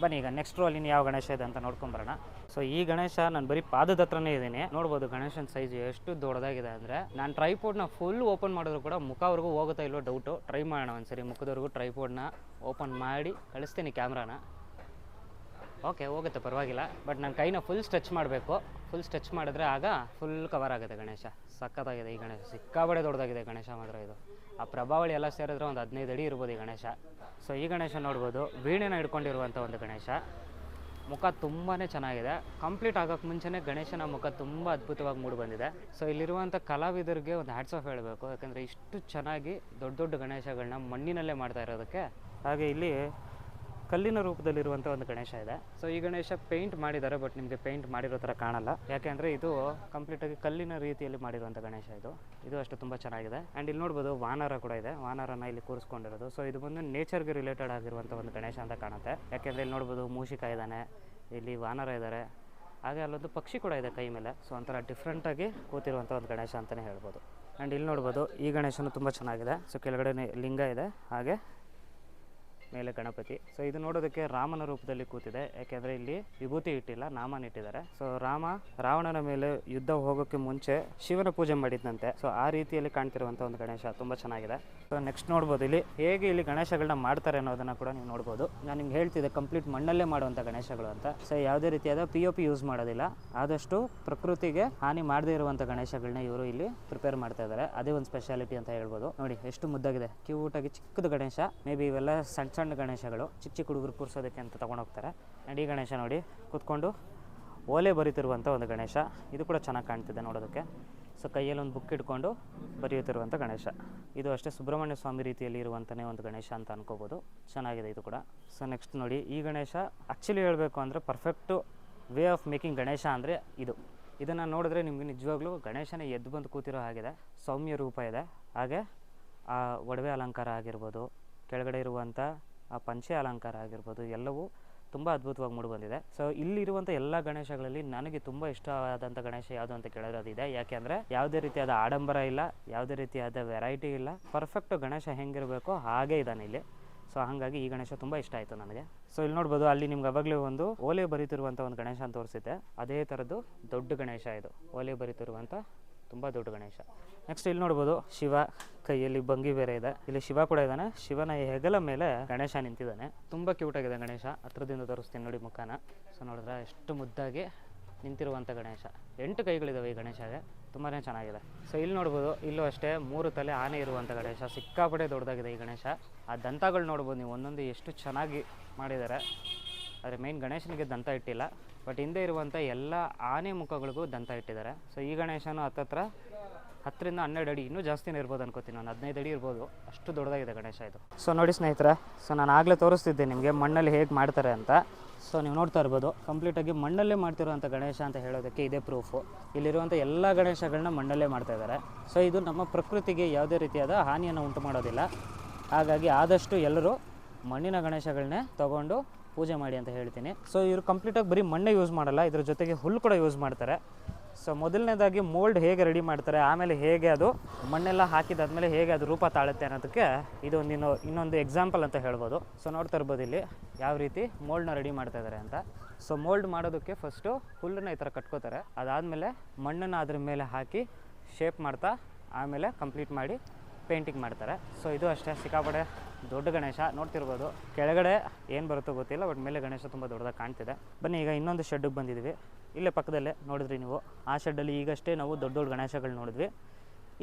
ಬನ್ನಿ ಈಗ ನೆಕ್ಸ್ಟ್ ರೋ ಅಲ್ಲಿ ಯಾವ ಗಣೇಶ ಇದೆ ಅಂತ ನೋಡ್ಕೊಂಬರೋಣ. ಸೊ ಈ ಗಣೇಶ ನಾನು ಬರೀ ಪಾದದ ಹತ್ರನೇ ಇದ್ದೀನಿ. ನೋಡ್ಬೋದು ಗಣೇಶನ ಸೈಜ್ ಎಷ್ಟು ದೊಡ್ಡದಾಗಿದೆ ಅಂದರೆ, ನಾನು ಟ್ರೈಪೋಡ್ನ ಫುಲ್ ಓಪನ್ ಮಾಡಿದ್ರು ಕೂಡ ಮುಖವರೆಗೂ ಹೋಗುತ್ತಾ ಇಲ್ಲೋ ಡೌಟು. ಟ್ರೈ ಮಾಡೋಣ ಒಂದ್ಸರಿ ಮುಖದವರೆಗೂ ಟ್ರೈಪೋಡ್ನ ಓಪನ್ ಮಾಡಿ ಕಳಿಸ್ತೀನಿ ಕ್ಯಾಮ್ರಾನ. ಓಕೆ ಹೋಗುತ್ತೆ ಪರವಾಗಿಲ್ಲ. ಬಟ್ ನಾನು ಕೈನ ಫುಲ್ ಸ್ಟ್ರೆಚ್ ಮಾಡಬೇಕು. ಫುಲ್ ಸ್ಟ್ರೆಚ್ ಮಾಡಿದ್ರೆ ಆಗ ಫುಲ್ ಕವರ್ ಆಗುತ್ತೆ ಗಣೇಶ. ಸಖತ್ತಾಗಿದೆ ಈ ಗಣೇಶ, ಸಿಕ್ಕಾಬಡೆ ದೊಡ್ಡದಾಗಿದೆ ಗಣೇಶ ಮಾತ್ರ ಇದು. ಆ ಪ್ರಭಾವಳಿ ಎಲ್ಲ ಸೇರಿದ್ರೆ ಒಂದು 15 ಅಡಿ ಇರ್ಬೋದು ಈ ಗಣೇಶ. ಸೊ ಈ ಗಣೇಶ ನೋಡ್ಬೋದು ವೀಣೆನ ಹಿಡ್ಕೊಂಡಿರುವಂಥ ಒಂದು ಗಣೇಶ. ಮುಖ ತುಂಬಾ ಚೆನ್ನಾಗಿದೆ. ಕಂಪ್ಲೀಟ್ ಆಗೋಕ್ಕೆ ಮುಂಚೆನೇ ಗಣೇಶನ ಮುಖ ತುಂಬ ಅದ್ಭುತವಾಗಿ ಮೂಡಿ ಬಂದಿದೆ. ಸೊ ಇಲ್ಲಿರುವಂಥ ಕಲಾವಿದರಿಗೆ ಒಂದು ಹ್ಯಾಟ್ಸ್ ಆಫ್ ಹೇಳಬೇಕು, ಯಾಕಂದರೆ ಇಷ್ಟು ಚೆನ್ನಾಗಿ ದೊಡ್ಡ ಗಣೇಶಗಳನ್ನ ಮಣ್ಣಿನಲ್ಲೇ ಮಾಡ್ತಾ ಇರೋದಕ್ಕೆ. ಹಾಗೆ ಇಲ್ಲಿ ಕಲ್ಲಿನ ರೂಪದಲ್ಲಿರುವಂಥ ಒಂದು ಗಣೇಶ ಇದೆ. ಸೊ ಈ ಗಣೇಶ ಪೇಂಟ್ ಮಾಡಿದ್ದಾರೆ, ಬಟ್ ನಿಮಗೆ ಪೇಂಟ್ ಮಾಡಿರೋ ಥರ ಕಾಣಲ್ಲ. ಯಾಕೆಂದರೆ ಇದು ಕಂಪ್ಲೀಟಾಗಿ ಕಲ್ಲಿನ ರೀತಿಯಲ್ಲಿ ಮಾಡಿರುವಂಥ ಗಣೇಶ ಇದು ಅಷ್ಟು ತುಂಬ ಚೆನ್ನಾಗಿದೆ. ಆ್ಯಂಡ್ ಇಲ್ಲಿ ನೋಡ್ಬೋದು ವಾನರ ಕೂಡ ಇದೆ, ವಾನರನ ಇಲ್ಲಿ ಕೂರಿಸ್ಕೊಂಡಿರೋದು. ಸೊ ಇದು ಬಂದು ನೇಚರ್ಗೆ ರಿಲೇಟೆಡ್ ಆಗಿರುವಂಥ ಒಂದು ಗಣೇಶ ಅಂತ ಕಾಣುತ್ತೆ. ಯಾಕೆಂದರೆ ಇಲ್ಲಿ ನೋಡ್ಬೋದು ಮೂಷಿಕ ಇದ್ದಾನೆ, ಇಲ್ಲಿ ವಾನರ ಇದ್ದಾರೆ, ಹಾಗೆ ಅಲ್ಲೊಂದು ಪಕ್ಷಿ ಕೂಡ ಇದೆ ಕೈ ಮೇಲೆ. ಸೊ ಒಂಥರ ಡಿಫ್ರೆಂಟಾಗಿ ಕೂತಿರುವಂಥ ಒಂದು ಗಣೇಶ ಅಂತಲೇ ಹೇಳ್ಬೋದು. ಆ್ಯಂಡ್ ಇಲ್ಲಿ ನೋಡ್ಬೋದು ಈ ಗಣೇಶನೂ ತುಂಬ ಚೆನ್ನಾಗಿದೆ. ಸೊ ಕೆಳಗಡೆ ಲಿಂಗ ಇದೆ, ಹಾಗೆ ಮೇಲೆ ಗಣಪತಿ. ಸೊ ಇದು ನೋಡೋದಕ್ಕೆ ರಾಮನ ರೂಪದಲ್ಲಿ ಕೂತಿದೆ, ಯಾಕೆಂದರೆ ಇಲ್ಲಿ ವಿಭೂತಿ ಇಟ್ಟಿಲ್ಲ, ನಾಮನ ಇಟ್ಟಿದ್ದಾರೆ. ಸೊ ರಾವಣನ ಮೇಲೆ ಯುದ್ಧ ಹೋಗೋಕ್ಕೆ ಮುಂಚೆ ಶಿವನ ಪೂಜೆ ಮಾಡಿದ್ದಂತೆ. ಸೊ ಆ ರೀತಿಯಲ್ಲಿ ಕಾಣ್ತಿರುವಂಥ ಒಂದು ಗಣೇಶ ತುಂಬ ಚೆನ್ನಾಗಿದೆ. ಸೊ ನೆಕ್ಸ್ಟ್ ನೋಡ್ಬೋದು ಇಲ್ಲಿ ಹೇಗೆ ಇಲ್ಲಿ ಗಣೇಶಗಳನ್ನ ಮಾಡ್ತಾರೆ ಅನ್ನೋದನ್ನು ಕೂಡ ನೀವು ನೋಡ್ಬೋದು. ನಾನು ನಿಮ್ಗೆ ಹೇಳ್ತಿದ್ದೆ ಕಂಪ್ಲೀಟ್ ಮಣ್ಣಲ್ಲೇ ಮಾಡುವಂಥ ಗಣೇಶಗಳು ಅಂತ. ಸೊ ಯಾವುದೇ ರೀತಿಯಾದ POP ಯೂಸ್ ಮಾಡೋದಿಲ್ಲ, ಆದಷ್ಟು ಪ್ರಕೃತಿಗೆ ಹಾನಿ ಮಾಡದೇ ಇರುವಂಥ ಗಣೇಶಗಳನ್ನ ಇವರು ಇಲ್ಲಿ ಪ್ರಿಪೇರ್ ಮಾಡ್ತಾ ಇದ್ದಾರೆ. ಅದೇ ಒಂದು ಸ್ಪೆಷಾಲಿಟಿ ಅಂತ ಹೇಳ್ಬೋದು. ನೋಡಿ ಎಷ್ಟು ಮುದ್ದಾಗಿದೆ, ಕ್ಯೂಟಾಗಿ ಚಿಕ್ಕದು ಗಣೇಶ. ಮೇ ಬಿ ಇವೆಲ್ಲ ಸಣ್ಣ ಗಣೇಶಗಳು ಚಿಕ್ಕ ಹುಡುಗರು ಕೂರಿಸೋದಕ್ಕೆ ಅಂತ ತೊಗೊಂಡೋಗ್ತಾರೆ. ಆ್ಯಂಡ್ ಈ ಗಣೇಶ ನೋಡಿ ಕೂತ್ಕೊಂಡು ಓಲೆ ಬರೀತಿರುವಂಥ ಒಂದು ಗಣೇಶ. ಇದು ಕೂಡ ಚೆನ್ನಾಗಿ ಕಾಣ್ತಿದೆ ನೋಡೋದಕ್ಕೆ. ಸೊ ಕೈಯಲ್ಲಿ ಒಂದು ಬುಕ್ ಇಟ್ಕೊಂಡು ಬರೆಯುತ್ತಿರುವಂಥ ಗಣೇಶ. ಇದು ಅಷ್ಟೇ ಸುಬ್ರಹ್ಮಣ್ಯ ಸ್ವಾಮಿ ರೀತಿಯಲ್ಲಿ ಇರುವಂಥನೇ ಒಂದು ಗಣೇಶ ಅಂತ ಅನ್ಕೋಬೋದು. ಚೆನ್ನಾಗಿದೆ ಇದು ಕೂಡ. ಸೊ ನೆಕ್ಸ್ಟ್ ನೋಡಿ ಈ ಗಣೇಶ ಆ್ಯಕ್ಚುಲಿ ಹೇಳಬೇಕು ಅಂದರೆ perfect way of making Ganesha ಅಂದರೆ ಇದನ್ನು ನೋಡಿದ್ರೆ ನಿಮಗೆ ನಿಜವಾಗ್ಲೂ ಗಣೇಶನೇ ಎದ್ದು ಬಂದು ಕೂತಿರೋ ಹಾಗಿದೆ. ಸೌಮ್ಯ ರೂಪ ಇದೆ. ಹಾಗೆ ಆ ಒಡವೆ ಅಲಂಕಾರ ಆಗಿರ್ಬೋದು, ಕೆಳಗಡೆ ಇರುವಂಥ ಆ ಪಂಚೆ ಅಲಂಕಾರ ಆಗಿರ್ಬೋದು, ಎಲ್ಲವೂ ತುಂಬ ಅದ್ಭುತವಾಗಿ ಮೂಡಿ ಬಂದಿದೆ. ಸೊ ಇಲ್ಲಿರುವಂಥ ಎಲ್ಲ ಗಣೇಶಗಳಲ್ಲಿ ನನಗೆ ತುಂಬ ಇಷ್ಟವಾದಂಥ ಗಣೇಶ ಯಾವುದು ಅಂತ ಕೇಳಿದ್ರೆ ಅದಿದೆ. ಯಾಕೆಂದರೆ ಯಾವುದೇ ರೀತಿಯಾದ ಆಡಂಬರ ಇಲ್ಲ, ಯಾವುದೇ ರೀತಿಯಾದ ವೆರೈಟಿ ಇಲ್ಲ, ಪರ್ಫೆಕ್ಟ್ ಗಣೇಶ ಹೆಂಗಿರಬೇಕೋ ಹಾಗೇ ಇದ್ದಾನೆ ಇಲ್ಲಿ. ಸೊ ಹಾಗಾಗಿ ಈ ಗಣೇಶ ತುಂಬ ಇಷ್ಟ ಆಯಿತು ನನಗೆ. ಸೊ ಇಲ್ಲಿ ನೋಡ್ಬೋದು, ಅಲ್ಲಿ ನಿಮ್ಗೆ ಅವಾಗಲೇ ಒಂದು ಓಲೆ ಬರೀತಿರುವಂಥ ಒಂದು ಗಣೇಶ ಅಂತ ತೋರಿಸಿದ್ದೆ, ಅದೇ ಥರದ್ದು ದೊಡ್ಡ ಗಣೇಶ ಇದು, ಓಲೆ ಬರೀತಿರುವಂಥ ತುಂಬ ದೊಡ್ಡ ಗಣೇಶ. ನೆಕ್ಸ್ಟ್ ಇಲ್ಲಿ ನೋಡ್ಬೋದು, ಶಿವ ಕೈಯಲ್ಲಿ ಬಂಗಿ ಬೇರೆ ಇದೆ, ಇಲ್ಲಿ ಶಿವ ಕೂಡ ಇದ್ದಾನೆ. ಶಿವನ ಹೆಗಲ ಮೇಲೆ ಗಣೇಶ ನಿಂತಿದ್ದಾನೆ. ತುಂಬ ಕ್ಯೂಟಾಗಿದೆ ಗಣೇಶ, ಹತ್ರದಿಂದ ತೋರಿಸ್ತೀನಿ ನೋಡಿ ಮುಖಾನ. ಸೊ ನೋಡಿದ್ರೆ ಎಷ್ಟು ಮುದ್ದಾಗಿ ನಿಂತಿರುವಂಥ ಗಣೇಶ. 8 ಕೈಗಳಿದ್ದಾವೆ ಈ ಗಣೇಶಗೆ, ತುಂಬಾ ಚೆನ್ನಾಗಿದೆ. ಸೊ ಇಲ್ಲಿ ನೋಡ್ಬೋದು, ಇಲ್ಲೂ ಅಷ್ಟೇ 3 ತಲೆ ಆನೆ ಇರುವಂಥ ಗಣೇಶ, ಸಿಕ್ಕಾಪಟ್ಟೆ ದೊಡ್ಡದಾಗಿದೆ ಈ ಗಣೇಶ. ಆ ದಂತಗಳು ನೋಡ್ಬೋದು ನೀವು, ಒಂದೊಂದು ಎಷ್ಟು ಚೆನ್ನಾಗಿ ಮಾಡಿದ್ದಾರೆ. ಆದರೆ ಮೇನ್ ಗಣೇಶನಿಗೆ ದಂತ ಇಟ್ಟಿಲ್ಲ, ಬಟ್ ಹಿಂದೆ ಇರುವಂಥ ಎಲ್ಲ ಆನೆ ಮುಖಗಳಿಗೂ ದಂತ ಇಟ್ಟಿದ್ದಾರೆ. ಸೊ ಈ ಗಣೇಶನು ಹತ್ತತ್ರ 10 ರಿಂದ 12 ಅಡಿ, ಇನ್ನೂ ಜಾಸ್ತಿನೇ ಇರ್ಬೋದು ಅನ್ಕೋತೀನಿ, ನಾನು 15 ಅಡಿ ಇರ್ಬೋದು, ಅಷ್ಟು ದೊಡ್ಡದಾಗಿದೆ ಗಣೇಶ ಇದು. ಸೊ ನೋಡಿ ಸ್ನೇಹಿತರೆ, ಸೊ ನಾನು ಆಗಲೇ ತೋರಿಸ್ತಿದ್ದೆ ನಿಮಗೆ ಮಣ್ಣಲ್ಲಿ ಹೇಗೆ ಮಾಡ್ತಾರೆ ಅಂತ. ಸೊ ನೀವು ನೋಡ್ತಾ ಇರ್ಬೋದು, ಕಂಪ್ಲೀಟಾಗಿ ಮಣ್ಣಲ್ಲೇ ಮಾಡ್ತಿರುವಂಥ ಗಣೇಶ ಅಂತ ಹೇಳೋದಕ್ಕೆ ಇದೇ ಪ್ರೂಫು. ಇಲ್ಲಿರುವಂಥ ಎಲ್ಲ ಗಣೇಶಗಳನ್ನ ಮಣ್ಣಲ್ಲೇ ಮಾಡ್ತಾಯಿದ್ದಾರೆ. ಸೊ ಇದು ನಮ್ಮ ಪ್ರಕೃತಿಗೆ ಯಾವುದೇ ರೀತಿಯಾದ ಹಾನಿಯನ್ನು ಉಂಟು ಮಾಡೋದಿಲ್ಲ. ಹಾಗಾಗಿ ಆದಷ್ಟು ಎಲ್ಲರೂ ಮಣ್ಣಿನ ಗಣೇಶಗಳನ್ನೇ ತೊಗೊಂಡು ಪೂಜೆ ಮಾಡಿ ಅಂತ ಹೇಳ್ತೀನಿ. ಸೊ ಇವರು ಕಂಪ್ಲೀಟಾಗಿ ಬರೀ ಮಣ್ಣೇ ಯೂಸ್ ಮಾಡಲ್ಲ, ಇದ್ರ ಜೊತೆಗೆ ಹುಲ್ಲು ಕೂಡ ಯೂಸ್ ಮಾಡ್ತಾರೆ. ಸೊ ಮೊದಲನೇದಾಗಿ ಮೋಲ್ಡ್ ಹೇಗೆ ರೆಡಿ ಮಾಡ್ತಾರೆ, ಆಮೇಲೆ ಹೇಗೆ ಅದು ಮಣ್ಣೆಲ್ಲ ಹಾಕಿದಾದ್ಮೇಲೆ ಹೇಗೆ ಅದು ರೂಪ ತಾಳುತ್ತೆ ಅನ್ನೋದಕ್ಕೆ ಇದು ಇನ್ನೊಂದು ಎಕ್ಸಾಂಪಲ್ ಅಂತ ಹೇಳ್ಬೋದು. ಸೊ ನೋಡ್ತಾ ಇರ್ಬೋದು ಇಲ್ಲಿ ಯಾವ ರೀತಿ ಮೋಲ್ಡ್ನ ರೆಡಿ ಮಾಡ್ತಾ ಇದ್ದಾರೆ ಅಂತ. ಸೊ ಮೋಲ್ಡ್ ಮಾಡೋದಕ್ಕೆ ಫಸ್ಟು ಹುಲ್ಲನ್ನ ಈ ಥರ ಕಟ್ಕೋತಾರೆ, ಅದಾದಮೇಲೆ ಮಣ್ಣನ್ನು ಅದ್ರ ಮೇಲೆ ಹಾಕಿ ಶೇಪ್ ಮಾಡ್ತಾ ಆಮೇಲೆ ಕಂಪ್ಲೀಟ್ ಮಾಡಿ ಪೇಂಟಿಂಗ್ ಮಾಡ್ತಾರೆ. ಸೊ ಇದು ಅಷ್ಟೇ ಸಿಕ್ಕಾಪಟ್ಟೆ ದೊಡ್ಡ ಗಣೇಶ ನೋಡ್ತಿರ್ಬೋದು. ಕೆಳಗಡೆ ಏನು ಬರುತ್ತೋ ಗೊತ್ತಿಲ್ಲ, ಬಟ್ ಮೇಲೆ ಗಣೇಶ ತುಂಬ ದೊಡ್ಡದಾಗಿ ಕಾಣ್ತಿದೆ. ಬನ್ನಿ ಈಗ ಇನ್ನೊಂದು ಶೆಡ್ಗೆ ಬಂದಿದ್ದೀವಿ, ಇಲ್ಲೇ ಪಕ್ಕದಲ್ಲೇ ನೋಡಿದ್ರಿ ನೀವು. ಆ ಶೆಡ್ಡಲ್ಲಿ ಈಗಷ್ಟೇ ನಾವು ದೊಡ್ಡ ದೊಡ್ಡ ಗಣೇಶಗಳು ನೋಡಿದ್ವಿ.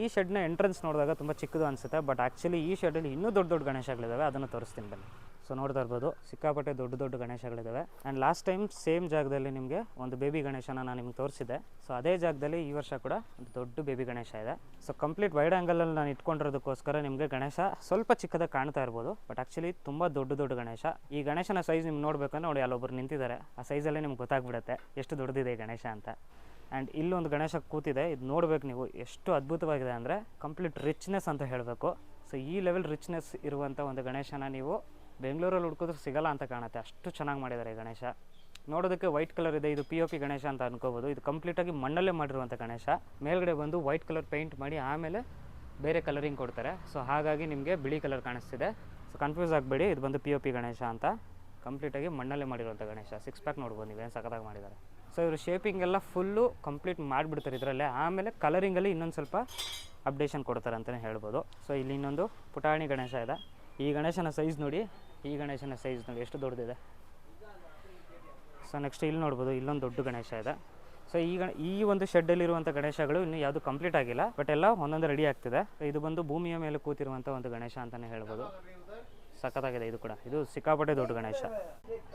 ಈ ಶೆಡ್ನ ಎಂಟ್ರೆನ್ಸ್ ನೋಡಿದಾಗ ತುಂಬ ಚಿಕ್ಕದು ಅನಿಸುತ್ತೆ, ಬಟ್ ಆ್ಯಕ್ಚುಲಿ ಈ ಶೆಡ್ಡಲ್ಲಿ ಇನ್ನೂ ದೊಡ್ಡ ದೊಡ್ಡ ಗಣೇಶಗಳಿದ್ದಾವೆ, ಅದನ್ನು ತೋರಿಸ್ತೀನಿ ಬನ್ನಿ. ಸೊ ನೋಡ್ತಾ ಇರ್ಬೋದು, ಸಿಕ್ಕಾಪಟ್ಟೆ ದೊಡ್ಡ ದೊಡ್ಡ ಗಣೇಶಗಳಿದ್ದಾವೆ. ಆ್ಯಂಡ್ ಲಾಸ್ಟ್ ಟೈಮ್ ಸೇಮ್ ಜಾಗದಲ್ಲಿ ನಿಮಗೆ ಒಂದು ಬೇಬಿ ಗಣೇಶನ ನಾನು ನಿಮ್ಗೆ ತೋರಿಸಿದ್ದೆ. ಸೊ ಅದೇ ಜಾಗದಲ್ಲಿ ಈ ವರ್ಷ ಕೂಡ ಒಂದು ದೊಡ್ಡ ಬೇಬಿ ಗಣೇಶ ಇದೆ. ಸೊ ಕಂಪ್ಲೀಟ್ ವೈಡ್ ಆ್ಯಂಗಲಲ್ಲಿ ನಾನು ಇಟ್ಕೊಂಡಿರೋದಕ್ಕೋಸ್ಕರ ನಿಮಗೆ ಗಣೇಶ ಸ್ವಲ್ಪ ಚಿಕ್ಕದಾಗಿ ಕಾಣ್ತಾ ಇರ್ಬೋದು, ಬಟ್ ಆ್ಯಕ್ಚುಲಿ ತುಂಬ ದೊಡ್ಡ ಗಣೇಶ. ಈ ಗಣೇಶನ ಸೈಜ್ ನಿಮ್ಗೆ ನೋಡ್ಬೇಕಂದ್ರೆ ನೋಡಿ, ಅಲ್ಲೊಬ್ಬರು ನಿಂತಿದ್ದಾರೆ, ಆ ಸೈಜಲ್ಲೇ ನಿಮ್ಗೆ ಗೊತ್ತಾಗ್ಬಿಡುತ್ತೆ ಎಷ್ಟು ದೊಡ್ಡದಿದೆ ಈ ಗಣೇಶ ಅಂತ. ಆ್ಯಂಡ್ ಇಲ್ಲೊಂದು ಗಣೇಶ ಕೂತಿದೆ, ಇದು ನೋಡ್ಬೇಕು ನೀವು, ಎಷ್ಟು ಅದ್ಭುತವಾಗಿದೆ ಅಂದರೆ ಕಂಪ್ಲೀಟ್ ರಿಚ್ನೆಸ್ ಅಂತ ಹೇಳಬೇಕು. ಸೊ ಈ ಲೆವೆಲ್ ರಿಚ್ನೆಸ್ ಇರುವಂಥ ಒಂದು ಗಣೇಶನ ನೀವು ಬೆಂಗಳೂರಲ್ಲಿ ಹುಡ್ಕೋದ್ರೆ ಸಿಗಲ್ಲ ಅಂತ ಕಾಣುತ್ತೆ, ಅಷ್ಟು ಚೆನ್ನಾಗಿ ಮಾಡಿದ್ದಾರೆ ಈ ಗಣೇಶ. ನೋಡೋದಕ್ಕೆ ವೈಟ್ ಕಲರ್ ಇದೆ, ಇದು POP ಗಣೇಶ ಅಂತ ಅನ್ಕೋಬೋದು. ಇದು ಕಂಪ್ಲೀಟಾಗಿ ಮಣ್ಣಲ್ಲೇ ಮಾಡಿರುವಂಥ ಗಣೇಶ. ಮೇಲ್ಗಡೆ ಬಂದು ವೈಟ್ ಕಲರ್ ಪೇಂಟ್ ಮಾಡಿ ಆಮೇಲೆ ಬೇರೆ ಕಲರಿಂಗ್ ಕೊಡ್ತಾರೆ. ಸೊ ಹಾಗಾಗಿ ನಿಮಗೆ ಬಿಳಿ ಕಲರ್ ಕಾಣಿಸ್ತಿದೆ. ಸೊ ಕನ್ಫ್ಯೂಸ್ ಆಗಬೇಡಿ, ಇದು ಬಂದು POP ಗಣೇಶ ಅಂತ. ಕಂಪ್ಲೀಟಾಗಿ ಮಣ್ಣಲ್ಲೇ ಮಾಡಿರುವಂಥ ಗಣೇಶ. 6 ಪ್ಯಾಕ್ ನೋಡ್ಬೋದು ನೀವೇನು ಸಖತ್ತಾಗಿ ಮಾಡಿದ್ದಾರೆ. ಸೊ ಇವರು ಶೇಪಿಂಗ್ ಎಲ್ಲ ಫುಲ್ಲು ಕಂಪ್ಲೀಟ್ ಮಾಡಿಬಿಡ್ತಾರೆ ಇದರಲ್ಲೇ, ಆಮೇಲೆ ಕಲರಿಂಗಲ್ಲಿ ಇನ್ನೊಂದು ಸ್ವಲ್ಪ ಅಪ್ಡೇಷನ್ ಕೊಡ್ತಾರೆ ಅಂತಲೇ ಹೇಳ್ಬೋದು. ಸೊ ಇಲ್ಲಿ ಇನ್ನೊಂದು ಪುಟಾಣಿ ಗಣೇಶ ಇದೆ. ಈ ಗಣೇಶನ ಸೈಜ್ ನೋಡಿ, ಈ ಗಣೇಶನ ಸೈಜ್ ನೋಡಿ ಎಷ್ಟು ದೊಡ್ಡದಿದೆ. ಸೊ ನೆಕ್ಸ್ಟ್ ಇಲ್ಲಿ ನೋಡ್ಬೋದು, ಇಲ್ಲೊಂದು ದೊಡ್ಡ ಗಣೇಶ ಇದೆ. ಸೊ ಈ ಒಂದು ಶೆಡ್ಡಲ್ಲಿರುವಂಥ ಗಣೇಶಗಳು ಇನ್ನೂ ಯಾವುದು ಕಂಪ್ಲೀಟ್ ಆಗಿಲ್ಲ, ಬಟ್ ಎಲ್ಲ ಒಂದೊಂದು ರೆಡಿ ಆಗ್ತಿದೆ. ಇದು ಬಂದು ಭೂಮಿಯ ಮೇಲೆ ಕೂತಿರುವಂಥ ಒಂದು ಗಣೇಶ ಅಂತಲೇ ಹೇಳ್ಬೋದು. ಸಖತ್ತಾಗಿದೆ ಇದು ಕೂಡ, ಇದು ಸಿಕ್ಕಾಪಟ್ಟೆ ದೊಡ್ಡ ಗಣೇಶ.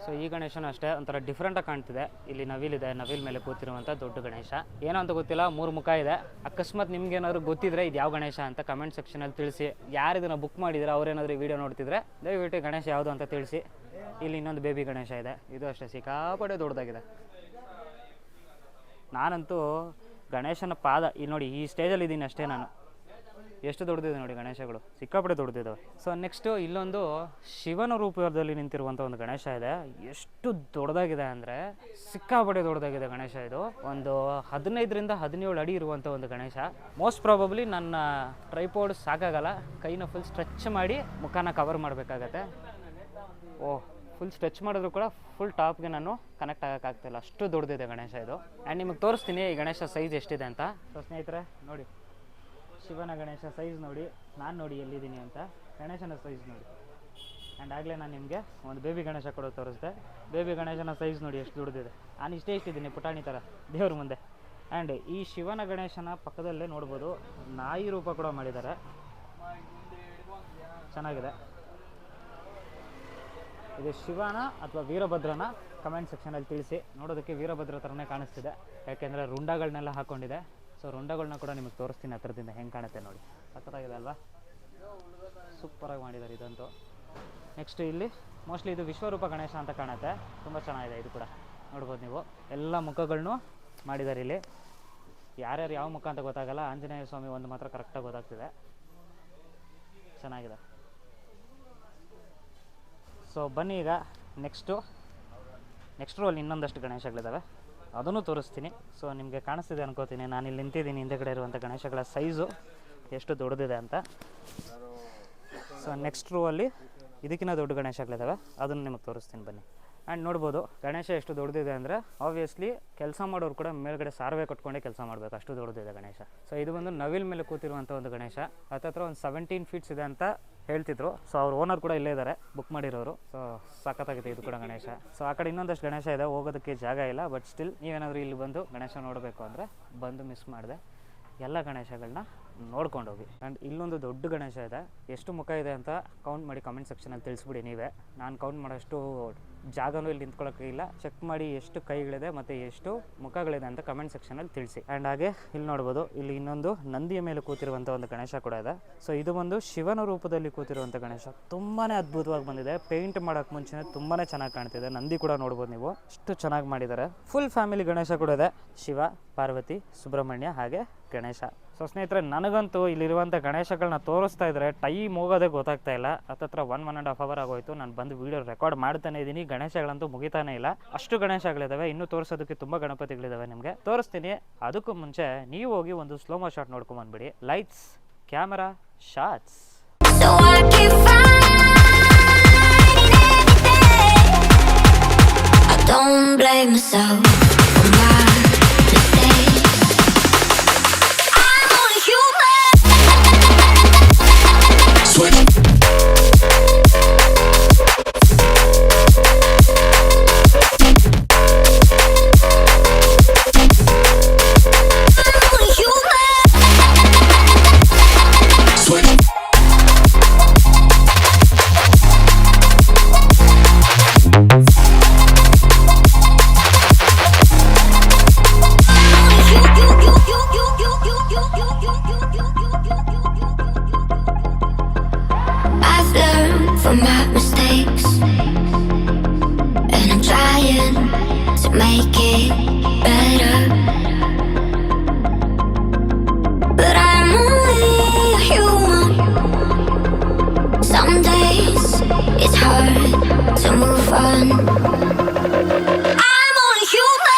ಸೊ ಈ ಗಣೇಶನೂ ಅಷ್ಟೇ ಒಂಥರ ಡಿಫ್ರೆಂಟಾಗಿ ಕಾಣ್ತಿದೆ. ಇಲ್ಲಿ ನವಿಲಿದೆ, ನವಿಲ್ ಮೇಲೆ ಕೂತಿರುವಂಥ ದೊಡ್ಡ ಗಣೇಶ. ಏನೋ ಅಂತ ಗೊತ್ತಿಲ್ಲ, 3 ಮುಖ ಇದೆ. ಅಕಸ್ಮಾತ್ ನಿಮ್ಗೆ ಏನಾದ್ರು ಗೊತ್ತಿದ್ರೆ ಇದು ಯಾವ ಗಣೇಶ ಅಂತ ಕಮೆಂಟ್ ಸೆಕ್ಷನಲ್ಲಿ ತಿಳಿಸಿ. ಯಾರು ಇದನ್ನು ಬುಕ್ ಮಾಡಿದ್ರೆ ಅವ್ರೇನಾದರೂ ವಿಡಿಯೋ ನೋಡ್ತಿದ್ರೆ ದಯವಿಟ್ಟು ಗಣೇಶ ಯಾವುದು ಅಂತ ತಿಳಿಸಿ. ಇಲ್ಲಿ ಇನ್ನೊಂದು ಬೇಬಿ ಗಣೇಶ ಇದೆ, ಇದು ಅಷ್ಟೇ ಸಿಕ್ಕಾಪಟ್ಟೆ ದೊಡ್ಡದಾಗಿದೆ. ನಾನಂತೂ ಗಣೇಶನ ಪಾದ ಇಲ್ಲಿ ನೋಡಿ, ಈ ಸ್ಟೇಜಲ್ಲಿ ಇದ್ದೀನಿ ಅಷ್ಟೇ ನಾನು. ಎಷ್ಟು ದೊಡ್ಡದಿದೆ ನೋಡಿ ಗಣೇಶಗಳು, ಸಿಕ್ಕಾಪಟ್ಟೆ ದೊಡ್ಡದಿದ್ದಾವೆ. ಸೊ ನೆಕ್ಸ್ಟು ಇಲ್ಲೊಂದು ಶಿವನ ರೂಪದಲ್ಲಿ ನಿಂತಿರುವಂಥ ಒಂದು ಗಣೇಶ ಇದೆ. ಎಷ್ಟು ದೊಡ್ಡದಾಗಿದೆ ಅಂದರೆ ಸಿಕ್ಕಾಪಟ್ಟೆ ದೊಡ್ಡದಾಗಿದೆ ಗಣೇಶ. ಇದು ಒಂದು 15 ರಿಂದ 17 ಅಡಿ ಇರುವಂಥ ಒಂದು ಗಣೇಶ. ಮೋಸ್ಟ್ ಪ್ರಾಬಬ್ಲಿ ನನ್ನ ಟ್ರೈಪೋಡ್ ಸಾಕಾಗಲ್ಲ, ಕೈನ ಫುಲ್ ಸ್ಟ್ರೆಚ್ ಮಾಡಿ ಮುಖಾನ ಕವರ್ ಮಾಡಬೇಕಾಗತ್ತೆ. ಓಹ್, ಫುಲ್ ಸ್ಟ್ರೆಚ್ ಮಾಡಿದ್ರು ಕೂಡ ಫುಲ್ ಟಾಪ್ಗೆ ನಾನು ಕನೆಕ್ಟ್ ಆಗೋಕ್ಕಾಗ್ತಿಲ್ಲ, ಅಷ್ಟು ದೊಡ್ಡದಿದೆ ಗಣೇಶ ಇದು. ಆ್ಯಂಡ್ ನಿಮಗೆ ತೋರಿಸ್ತೀನಿ ಈ ಗಣೇಶ ಸೈಜ್ ಎಷ್ಟಿದೆ ಅಂತ. ಸೊ ಸ್ನೇಹಿತರೆ ನೋಡಿ, ಶಿವನ ಗಣೇಶ ಸೈಜ್ ನೋಡಿ, ನಾನು ನೋಡಿ ಎಲ್ಲಿದ್ದೀನಿ ಅಂತ, ಗಣೇಶನ ಸೈಜ್ ನೋಡಿ. ಆ್ಯಂಡ್ ಆಗಲೇ ನಾನು ನಿಮಗೆ ಒಂದು ಬೇಬಿ ಗಣೇಶ ಕೂಡ ತೋರಿಸಿದೆ. ಬೇಬಿ ಗಣೇಶನ ಸೈಜ್ ನೋಡಿ ಎಷ್ಟು ದೊಡ್ಡದಿದೆ. ನಾನು ಇಷ್ಟೇ ಇಟ್ಟಿದ್ದೀನಿ ಪುಟಾಣಿ ಥರ ದೇವ್ರ ಮುಂದೆ. ಆ್ಯಂಡ್ ಈ ಶಿವನ ಗಣೇಶನ ಪಕ್ಕದಲ್ಲೇ ನೋಡ್ಬೋದು ನಾಯಿ ರೂಪ ಕೂಡ ಮಾಡಿದ್ದಾರೆ, ಚೆನ್ನಾಗಿದೆ. ಇದು ಶಿವನ ಅಥವಾ ವೀರಭದ್ರನ ಕಮೆಂಟ್ ಸೆಕ್ಷನಲ್ಲಿ ತಿಳಿಸಿ. ನೋಡೋದಕ್ಕೆ ವೀರಭದ್ರ ಥರನೇ ಕಾಣಿಸ್ತಿದೆ, ಯಾಕೆಂದರೆ ರುಂಡಗಳನ್ನೆಲ್ಲ ಹಾಕ್ಕೊಂಡಿದೆ. ಸೊ ರುಂಡಗಳನ್ನ ಕೂಡ ನಿಮಗೆ ತೋರಿಸ್ತೀನಿ ಹತ್ರದಿಂದ ಹೆಂಗೆ ಕಾಣುತ್ತೆ ನೋಡಿ, ಸಖತ್ತಾಗಿದೆ ಅಲ್ವಾ, ಸೂಪರಾಗಿ ಮಾಡಿದ್ದಾರೆ ಇದಂತೂ. ನೆಕ್ಸ್ಟ್ ಇಲ್ಲಿ ಮೋಸ್ಟ್ಲಿ ಇದು ವಿಶ್ವರೂಪ ಗಣೇಶ ಅಂತ ಕಾಣುತ್ತೆ, ತುಂಬ ಚೆನ್ನಾಗಿದೆ ಇದು ಕೂಡ. ನೋಡ್ಬೋದು ನೀವು ಎಲ್ಲ ಮುಖಗಳನ್ನೂ ಮಾಡಿದ್ದಾರೆ ಇಲ್ಲಿ. ಯಾರ್ಯಾರು ಯಾವ ಮುಖ ಅಂತ ಗೊತ್ತಾಗಲ್ಲ, ಆಂಜನೇಯ ಸ್ವಾಮಿ ಒಂದು ಮಾತ್ರ ಕರೆಕ್ಟಾಗಿ ಗೊತ್ತಾಗ್ತಿದೆ, ಚೆನ್ನಾಗಿದೆ. ಸೊ ಬನ್ನಿ ಈಗ ನೆಕ್ಸ್ಟು ನೆಕ್ಸ್ಟ್ ರೋ ಅಲ್ಲಿ ಇನ್ನೊಂದಷ್ಟು ಗಣೇಶಗಳಿದ್ದಾವೆ, ಅದನ್ನು ತೋರಿಸ್ತೀನಿ. ಸೊ ನಿಮಗೆ ಕಾಣಿಸ್ತಿದೆ ಅನ್ಕೋತೀನಿ, ನಾನು ಇಲ್ಲಿ ನಿಂತಿದ್ದೀನಿ. ಹಿಂದೆಗಡೆ ಇರುವಂಥ ಗಣೇಶಗಳ ಸೈಜು ಎಷ್ಟು ದೊಡ್ಡದಿದೆ ಅಂತ. ಸೊ ನೆಕ್ಸ್ಟ್ ರೋ ಅಲ್ಲಿ ಇದಕ್ಕಿಂತ ದೊಡ್ಡ ಗಣೇಶಗಳಿದ್ದಾವೆ, ಅದನ್ನು ನಿಮಗೆ ತೋರಿಸ್ತೀನಿ ಬನ್ನಿ. ಆ್ಯಂಡ್ ನೋಡ್ಬೋದು ಗಣೇಶ ಎಷ್ಟು ದೊಡ್ಡದಿದೆ ಅಂದರೆ ಆಬ್ವಿಯಸ್ಲಿ ಕೆಲಸ ಮಾಡೋರು ಕೂಡ ಮೇಲ್ಗಡೆ ಸಾರ್ವೆ ಕಟ್ಕೊಂಡೇ ಕೆಲಸ ಮಾಡಬೇಕು, ಅಷ್ಟು ದೊಡ್ಡದಿದೆ ಗಣೇಶ. ಸೊ ಇದು ಒಂದು ನವಿಲ್ ಮೇಲೆ ಕೂತಿರುವಂಥ ಒಂದು ಗಣೇಶ. ಹತ್ತತ್ರ ಒಂದು 17 ಫೀಟ್ಸ್ ಇದೆ ಅಂತ ಹೇಳ್ತಿದ್ರು. ಸೊ ಅವ್ರ ಓನರ್ ಕೂಡ ಇಲ್ಲೇ ಇದ್ದಾರೆ, ಬುಕ್ ಮಾಡಿರೋರು. ಸೊ ಸಖತ್ತಾಗಿದೆ ಇದು ಕೂಡ ಗಣೇಶ. ಸೊ ಆ ಕಡೆ ಇನ್ನೊಂದಷ್ಟು ಗಣೇಶ ಇದೆ, ಹೋಗೋದಕ್ಕೆ ಜಾಗ ಇಲ್ಲ. ಬಟ್ ಸ್ಟಿಲ್ ನೀವೇನಾದರೂ ಇಲ್ಲಿ ಬಂದು ಗಣೇಶ ನೋಡಬೇಕು ಅಂದರೆ ಬಂದು ಮಿಸ್ ಮಾಡಿದೆ ಎಲ್ಲ ಗಣೇಶಗಳನ್ನ ನೋಡ್ಕೊಂಡು ಹೋಗಿ. ಆ್ಯಂಡ್ ಇಲ್ಲೊಂದು ದೊಡ್ಡ ಗಣೇಶ ಇದೆ, ಎಷ್ಟು ಮುಖ ಇದೆ ಅಂತ ಕೌಂಟ್ ಮಾಡಿ ಕಮೆಂಟ್ ಸೆಕ್ಷನಲ್ಲಿ ತಿಳಿಸ್ಬಿಡಿ ನೀವೇ. ನಾನು ಕೌಂಟ್ ಮಾಡೋಷ್ಟು ಜಾಗನೂ ಇಲ್ಲಿ ನಿಂತ್ಕೊಳ್ಳೋಕೆ ಇಲ್ಲ. ಚೆಕ್ ಮಾಡಿ ಎಷ್ಟು ಕೈಗಳಿದೆ ಮತ್ತು ಎಷ್ಟು ಮುಖಗಳಿದೆ ಅಂತ ಕಮೆಂಟ್ ಸೆಕ್ಷನಲ್ಲಿ ತಿಳಿಸಿ. ಆ್ಯಂಡ್ ಹಾಗೆ ಇಲ್ಲಿ ನೋಡ್ಬೋದು, ಇಲ್ಲಿ ಇನ್ನೊಂದು ನಂದಿಯ ಮೇಲೆ ಕೂತಿರುವಂಥ ಒಂದು ಗಣೇಶ ಕೂಡ ಇದೆ. ಸೊ ಇದು ಒಂದು ಶಿವನ ರೂಪದಲ್ಲಿ ಕೂತಿರುವಂಥ ಗಣೇಶ, ತುಂಬಾ ಅದ್ಭುತವಾಗಿ ಬಂದಿದೆ. ಪೇಂಟ್ ಮಾಡೋಕ್ಕೆ ಮುಂಚೆ ತುಂಬಾ ಚೆನ್ನಾಗಿ ಕಾಣ್ತಿದೆ. ನಂದಿ ಕೂಡ ನೋಡ್ಬೋದು ನೀವು, ಅಷ್ಟು ಚೆನ್ನಾಗಿ ಮಾಡಿದ್ದಾರೆ. ಫುಲ್ ಫ್ಯಾಮಿಲಿ ಗಣೇಶ ಕೂಡ ಇದೆ, ಶಿವ, ಪಾರ್ವತಿ, ಸುಬ್ರಹ್ಮಣ್ಯ ಹಾಗೆ ಗಣೇಶ. ಸೊ ಸ್ನೇಹಿತರೆ, ನನಗಂತೂ ಇಲ್ಲಿರುವಂಥ ಗಣೇಶಗಳನ್ನ ತೋರಿಸ್ತಾ ಇದ್ದರೆ ಟೈಮ್ ಹೋಗೋದೇ ಗೊತ್ತಾಗ್ತಾ ಇಲ್ಲ. ಹತ್ತತ್ರ 1.5 ಅವರ್ ಆಗೋಯ್ತು ನಾನು ಬಂದು ವೀಡಿಯೋ ರೆಕಾರ್ಡ್ ಮಾಡ್ತಾನೆ ಇದ್ದೀನಿ. ಗಣೇಶಗಳಂತೂ ಮುಗಿತಾನೆ ಇಲ್ಲ, ಅಷ್ಟು ಗಣೇಶಗಳಿದ್ದಾವೆ. ಇನ್ನೂ ತೋರಿಸೋದಕ್ಕೆ ತುಂಬ ಗಣಪತಿಗಳಿದ್ದಾವೆ, ನಿಮಗೆ ತೋರಿಸ್ತೀನಿ. ಅದಕ್ಕೂ ಮುಂಚೆ ನೀವು ಹೋಗಿ ಒಂದು ಸ್ಲೋಮೋ ಶಾಟ್ ನೋಡ್ಕೊಂಡು ಬಂದ್ಬಿಡಿ. Lights, camera, shots. Don't blame myself for my mistakes. I'm only human. Switch. From my mistakes, and I'm trying to make it better, but I'm only a human. Some days it's hard to move on. I'm only human.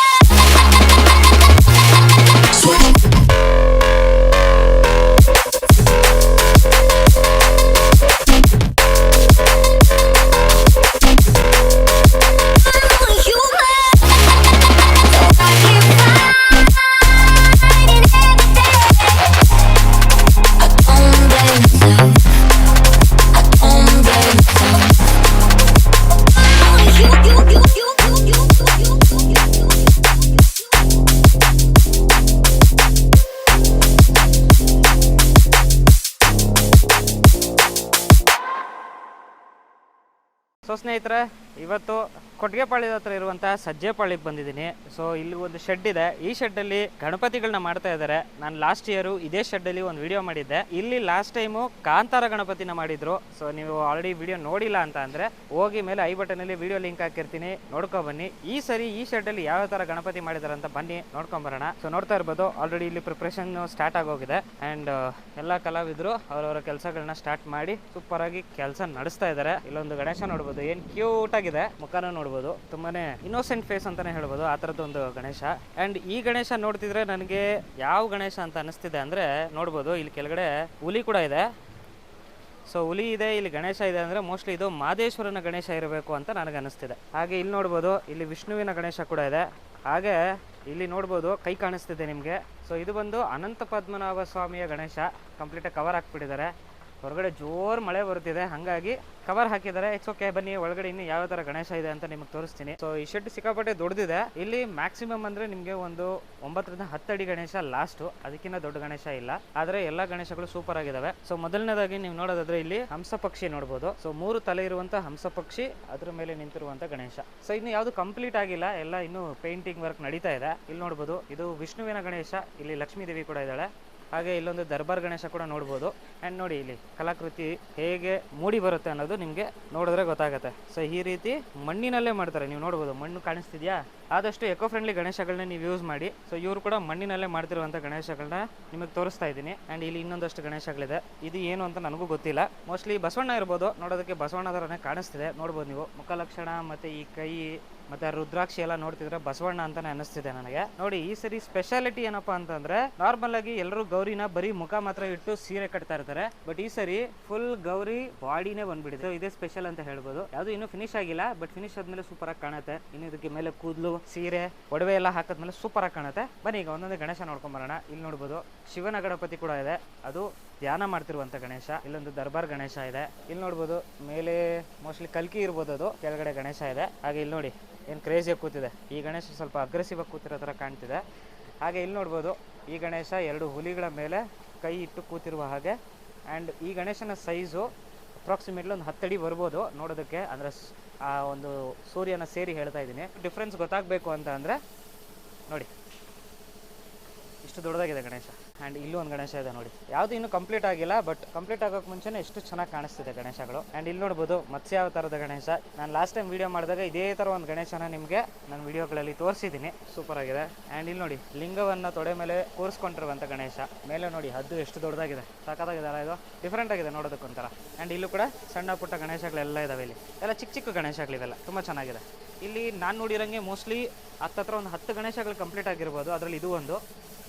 So ಸ್ನೇಹಿತರೆ, ಇವತ್ತು ಕೊಟ್ಟಿಗೆಪಾಳ್ಯದ ಹತ್ರ ಇರುವಂಥ ಸಜ್ಜೆಪಾಳ್ಯಕ್ಕೆ ಬಂದಿದ್ದೀನಿ. So ಇಲ್ಲಿ ಒಂದು shed ಇದೆ, ಈ ಶೆಡ್ಡಲ್ಲಿ ಗಣಪತಿಗಳನ್ನ ಮಾಡ್ತಾ ಇದ್ದಾರೆ. ನಾನು ಲಾಸ್ಟ್ ಇಯರು ಇದೇ ಶೆಡ್ಡಲ್ಲಿ ಒಂದು ವಿಡಿಯೋ ಮಾಡಿದ್ದೆ. ಇಲ್ಲಿ ಲಾಸ್ಟ್ ಟೈಮು ಕಾಂತಾರ ಗಣಪತಿನ ಮಾಡಿದ್ರು. ಸೊ ನೀವು ಆಲ್ರೆಡಿ ವಿಡಿಯೋ ನೋಡಿಲ್ಲ ಅಂತ ಅಂದರೆ ಹೋಗಿ ಮೇಲೆ ಐ ಬಟನಲ್ಲಿ ವಿಡಿಯೋ ಲಿಂಕ್ ಹಾಕಿರ್ತೀನಿ, ನೋಡ್ಕೊಬನ್ನಿ. ಈ ಸರಿ ಈ ಶೆಡ್ಡಲ್ಲಿ ಯಾವ ಥರ ಗಣಪತಿ ಮಾಡಿದ್ದಾರೆ ಅಂತ ಬನ್ನಿ ನೋಡ್ಕೊಂಬರೋಣ. ಸೊ ನೋಡ್ತಾ ಇರ್ಬೋದು, ಆಲ್ರೆಡಿ ಇಲ್ಲಿ ಪ್ರಿಪ್ರೇಷನ್ ಸ್ಟಾರ್ಟ್ ಆಗೋಗಿದೆ. ಆ್ಯಂಡ್ ಎಲ್ಲ ಕಲಾವಿದರು ಅವರವರ ಕೆಲಸಗಳನ್ನ ಸ್ಟಾರ್ಟ್ ಮಾಡಿ ಸೂಪರಾಗಿ ಕೆಲಸ ನಡೆಸ್ತಾ ಇದ್ದಾರೆ. ಇಲ್ಲೊಂದು ಗಣೇಶ ನೋಡ್ಬೋದು, ಏನು ಕ್ಯೂಟ್ ಆಗಿದೆ, ಮುಖಾನ ನೋಡ್ಬೋದು, ತುಂಬಾನೇ ಇನ್ನೋಸೆಂಟ್ ಫೇಸ್ ಅಂತಾನೆ ಹೇಳ್ಬೋದು, ಆ ಥರದ್ದು ಒಂದು ಗಣೇಶ. ಆ್ಯಂಡ್ ಈ ಗಣೇಶ ನೋಡ್ತಿದ್ರೆ ನನಗೆ ಯಾವ ಗಣೇಶ ಅಂತ ಅನಿಸ್ತಿದೆ ಅಂದರೆ, ನೋಡ್ಬೋದು ಇಲ್ಲಿ ಕೆಳಗಡೆ ಹುಲಿ ಕೂಡ ಇದೆ. ಸೊ ಹುಲಿ ಇದೆ, ಇಲ್ಲಿ ಗಣೇಶ ಇದೆ ಅಂದರೆ ಮೋಸ್ಟ್ಲಿ ಇದು ಮಾದೇಶ್ವರನ ಗಣೇಶ ಇರಬೇಕು ಅಂತ ನನಗೆ ಅನಿಸ್ತಿದೆ. ಹಾಗೆ ಇಲ್ಲಿ ನೋಡ್ಬೋದು, ಇಲ್ಲಿ ವಿಷ್ಣುವಿನ ಗಣೇಶ ಕೂಡ ಇದೆ. ಹಾಗೆ ಇಲ್ಲಿ ನೋಡ್ಬೋದು ಕೈ ಕಾಣಿಸ್ತಿದೆ ನಿಮಗೆ. ಸೊ ಇದು ಬಂದು ಅನಂತ ಪದ್ಮನಾಭ ಸ್ವಾಮಿಯ ಗಣೇಶ. ಕಂಪ್ಲೀಟಾಗಿ ಕವರ್ ಹಾಕ್ಬಿಟ್ಟಿದ್ದಾರೆ. ಹೊರಗಡೆ ಜೋರು ಮಳೆ ಬರುತ್ತಿದೆ, ಹಾಗಾಗಿ ಕವರ್ ಹಾಕಿದ್ದಾರೆ. ಇಟ್ಸ್ ಓಕೆ, ಬನ್ನಿ ಒಳಗಡೆ ಇನ್ನು ಯಾವ ಥರ ಗಣೇಶ ಇದೆ ಅಂತ ನಿಮಗೆ ತೋರಿಸ್ತೀನಿ. ಸೊ ಈ ಶೆಡ್ ಸಿಕ್ಕಾಪಟ್ಟೆ ದೊಡ್ಡದಿದೆ. ಇಲ್ಲಿ ಮ್ಯಾಕ್ಸಿಮಮ್ ಅಂದರೆ ನಿಮಗೆ ಒಂದು 9 ರಿಂದ 10 ಅಡಿ ಗಣೇಶ ಲಾಸ್ಟು, ಅದಕ್ಕಿಂತ ದೊಡ್ಡ ಗಣೇಶ ಇಲ್ಲ. ಆದರೆ ಎಲ್ಲ ಗಣೇಶಗಳು ಸೂಪರ್ ಆಗಿದ್ದಾವೆ. ಸೊ ಮೊದಲನೇದಾಗಿ ನೀವು ನೋಡೋದಾದ್ರೆ ಇಲ್ಲಿ ಹಂಸ ಪಕ್ಷಿ ನೋಡ್ಬೋದು. ಸೊ 3 ತಲೆ ಇರುವಂಥ ಹಂಸ ಪಕ್ಷಿ, ಅದ್ರ ಮೇಲೆ ನಿಂತಿರುವಂಥ ಗಣೇಶ. ಸೊ ಇನ್ನು ಯಾವುದು ಕಂಪ್ಲೀಟ್ ಆಗಿಲ್ಲ, ಎಲ್ಲ ಇನ್ನೂ ಪೇಂಟಿಂಗ್ ವರ್ಕ್ ನಡೀತಾ ಇದೆ. ಇಲ್ಲಿ ನೋಡ್ಬೋದು, ಇದು ವಿಷ್ಣುವಿನ ಗಣೇಶ, ಇಲ್ಲಿ ಲಕ್ಷ್ಮೀ ದೇವಿ ಕೂಡ ಇದ್ದಾಳೆ. ಹಾಗೆ ಇಲ್ಲೊಂದು ದರ್ಬಾರ್ ಗಣೇಶ ಕೂಡ ನೋಡ್ಬೋದು. ಆ್ಯಂಡ್ ನೋಡಿ ಇಲ್ಲಿ ಕಲಾಕೃತಿ ಹೇಗೆ ಮೂಡಿ ಬರುತ್ತೆ ಅನ್ನೋದು ನಿಮಗೆ ನೋಡಿದ್ರೆ ಗೊತ್ತಾಗುತ್ತೆ. ಸೊ ಈ ರೀತಿ ಮಣ್ಣಿನಲ್ಲೇ ಮಾಡ್ತಾರೆ, ನೀವು ನೋಡ್ಬೋದು, ಮಣ್ಣು ಕಾಣಿಸ್ತಿದ್ಯಾ. ಆದಷ್ಟು ಎಕೋ ಫ್ರೆಂಡ್ಲಿ ಗಣೇಶಗಳನ್ನ ನೀವು ಯೂಸ್ ಮಾಡಿ. ಸೊ ಇವರು ಕೂಡ ಮಣ್ಣಿನಲ್ಲೇ ಮಾಡ್ತಿರುವಂಥ ಗಣೇಶಗಳನ್ನ ನಿಮಗೆ ತೋರಿಸ್ತಾ ಇದ್ದೀನಿ. ಆ್ಯಂಡ್ ಇಲ್ಲಿ ಇನ್ನೊಂದಷ್ಟು ಗಣೇಶಗಳಿದೆ, ಇದು ಏನು ಅಂತ ನನಗೂ ಗೊತ್ತಿಲ್ಲ. ಮೋಸ್ಟ್ಲಿ ಬಸವಣ್ಣ ಇರ್ಬೋದು, ನೋಡೋದಕ್ಕೆ ಬಸವಣ್ಣ ಥರನೇ ಕಾಣಿಸ್ತಿದೆ. ನೋಡ್ಬೋದು ನೀವು ಮುಖ ಲಕ್ಷಣ ಮತ್ತು ಈ ಕೈ ಮತ್ತೆ ರುದ್ರಾಕ್ಷಿ ಎಲ್ಲ ನೋಡ್ತಿದ್ರೆ ಬಸವಣ್ಣ ಅಂತಾನೆ ಅನಿಸ್ತಿದೆ ನನಗೆ. ನೋಡಿ ಈ ಸರಿ ಸ್ಪೆಷಾಲಿಟಿ ಏನಪ್ಪಾ ಅಂತಂದ್ರೆ ನಾರ್ಮಲ್ ಆಗಿ ಎಲ್ಲರೂ ಗೌರಿನ ಬರೀ ಮುಖ ಮಾತ್ರ ಇಟ್ಟು ಸೀರೆ ಕಟ್ತಾ ಇರ್ತಾರೆ, ಬಟ್ ಈ ಸರಿ ಫುಲ್ ಗೌರಿ ಬಾಡಿನೇ ಬಂದ್ಬಿಟ್ಟಿದೆ. ಇದೇ ಸ್ಪೆಷಲ್ ಅಂತ ಹೇಳ್ಬೋದು. ಯಾವುದು ಇನ್ನೂ ಫಿನಿಶ್ ಆಗಿಲ್ಲ, ಬಟ್ ಫಿನಿಶ್ ಆದ್ಮೇಲೆ ಸೂಪರ್ ಆಗಿ ಕಾಣುತ್ತೆ. ಇನ್ನು ಇದಕ್ಕೆ ಮೇಲೆ ಕೂದಲು ಸೀರೆ ಒಡವೆ ಎಲ್ಲ ಹಾಕಿದ್ಮೇಲೆ ಸೂಪರ್ ಆಗಿ ಕಾಣುತ್ತೆ. ಬನ್ನಿ ಈಗ ಒಂದೊಂದೇ ಗಣೇಶ ನೋಡ್ಕೊಂಡ್ ಬರೋಣ. ಇಲ್ಲಿ ನೋಡ್ಬೋದು ಶಿವನ ಗಣಪತಿ ಕೂಡ ಇದೆ, ಅದು ಧ್ಯಾನ ಮಾಡ್ತಿರುವಂತ ಗಣೇಶ. ಇಲ್ಲೊಂದು ದರ್ಬಾರ್ ಗಣೇಶ ಇದೆ. ಇಲ್ಲಿ ನೋಡ್ಬೋದು ಮೇಲೆ ಮೋಸ್ಟ್ಲಿ ಕಲ್ಕಿ ಇರ್ಬೋದು, ಅದು ಕೆಳಗಡೆ ಗಣೇಶ ಇದೆ. ಹಾಗೆ ಇಲ್ಲಿ ನೋಡಿ ಏನು ಕ್ರೇಜಿಯಾಗಿ ಕೂತಿದೆ. ಈ ಗಣೇಶ ಸ್ವಲ್ಪ ಅಗ್ರೆಸಿವ್ ಆಗಿ ಕೂತಿರೋ ಥರ ಕಾಣ್ತಿದೆ. ಹಾಗೆ ಇಲ್ಲಿ ನೋಡ್ಬೋದು ಈ ಗಣೇಶ 2 ಹುಲಿಗಳ ಮೇಲೆ ಕೈ ಇಟ್ಟು ಕೂತಿರುವ ಹಾಗೆ. ಆ್ಯಂಡ್ ಈ ಗಣೇಶನ ಸೈಜು ಅಪ್ರಾಕ್ಸಿಮೇಟ್ಲಿ ಒಂದು 10 ಅಡಿ ಬರ್ಬೋದು ನೋಡೋದಕ್ಕೆ. ಅಂದರೆ ಆ ಒಂದು ಸೂರ್ಯನ ಸೇರಿ ಹೇಳ್ತಾ ಇದ್ದೀನಿ. ಡಿಫ್ರೆನ್ಸ್ ಗೊತ್ತಾಗಬೇಕು ಅಂತ ಅಂದರೆ ನೋಡಿ, ಇಷ್ಟು ದೊಡ್ಡದಾಗಿದೆ ಗಣೇಶ. ಆ್ಯಂಡ್ ಇಲ್ಲೂ ಒಂದು ಗಣೇಶ ಇದೆ ನೋಡಿ. ಯಾವುದು ಇನ್ನೂ ಕಂಪ್ಲೀಟ್ ಆಗಿಲ್ಲ, ಬಟ್ ಕಂಪ್ಲೀಟ್ ಆಗೋಕೆ ಮುಂಚೆನೇ ಎಷ್ಟು ಚೆನ್ನಾಗಿ ಕಾಣಿಸ್ತಿದೆ ಗಣೇಶಗಳು. ಆ್ಯಂಡ್ ಇಲ್ಲಿ ನೋಡ್ಬೋದು ಮತ್ಸ್ಯಾವತಾರದ ಗಣೇಶ. ನಾನು ಲಾಸ್ಟ್ ಟೈಮ್ ವೀಡಿಯೋ ಮಾಡಿದಾಗ ಇದೇ ಥರ ಒಂದು ಗಣೇಶನ ನಿಮಗೆ ನನ್ನ ವೀಡಿಯೋಗಳಲ್ಲಿ ತೋರಿಸಿದ್ದೀನಿ, ಸೂಪರ್ ಆಗಿದೆ. ಆ್ಯಂಡ್ ಇಲ್ಲಿ ನೋಡಿ ಲಿಂಗವನ್ನು ತೊಡೆ ಮೇಲೆ ಕೂರಿಸ್ಕೊಂಡಿರುವಂಥ ಗಣೇಶ. ಮೇಲೆ ನೋಡಿ ಹದ್ದು ಎಷ್ಟು ದೊಡ್ಡದಾಗಿದೆ, ಸಖತ್ತಾಗಿದೆಲ್ಲ, ಇದು ಡಿಫ್ರೆಂಟ್ ಆಗಿದೆ ನೋಡೋದಕ್ಕೊಂಥರ. ಆ್ಯಂಡ್ ಇಲ್ಲೂ ಕೂಡ ಸಣ್ಣ ಪುಟ್ಟ ಗಣೇಶಗಳೆಲ್ಲ ಇದಾವೆ. ಇಲ್ಲಿ ಎಲ್ಲ ಚಿಕ್ಕ ಚಿಕ್ಕ ಗಣೇಶಗಳಿವೆಲ್ಲ ತುಂಬ ಚೆನ್ನಾಗಿದೆ. ಇಲ್ಲಿ ನಾನು ನೋಡಿರೋಂಗೆ ಮೋಸ್ಟ್ಲಿ ಹತ್ತತ್ರ ಒಂದು 10 ಗಣೇಶಗಳು ಕಂಪ್ಲೀಟ್ ಆಗಿರ್ಬೋದು. ಅದರಲ್ಲಿ ಇದು ಒಂದು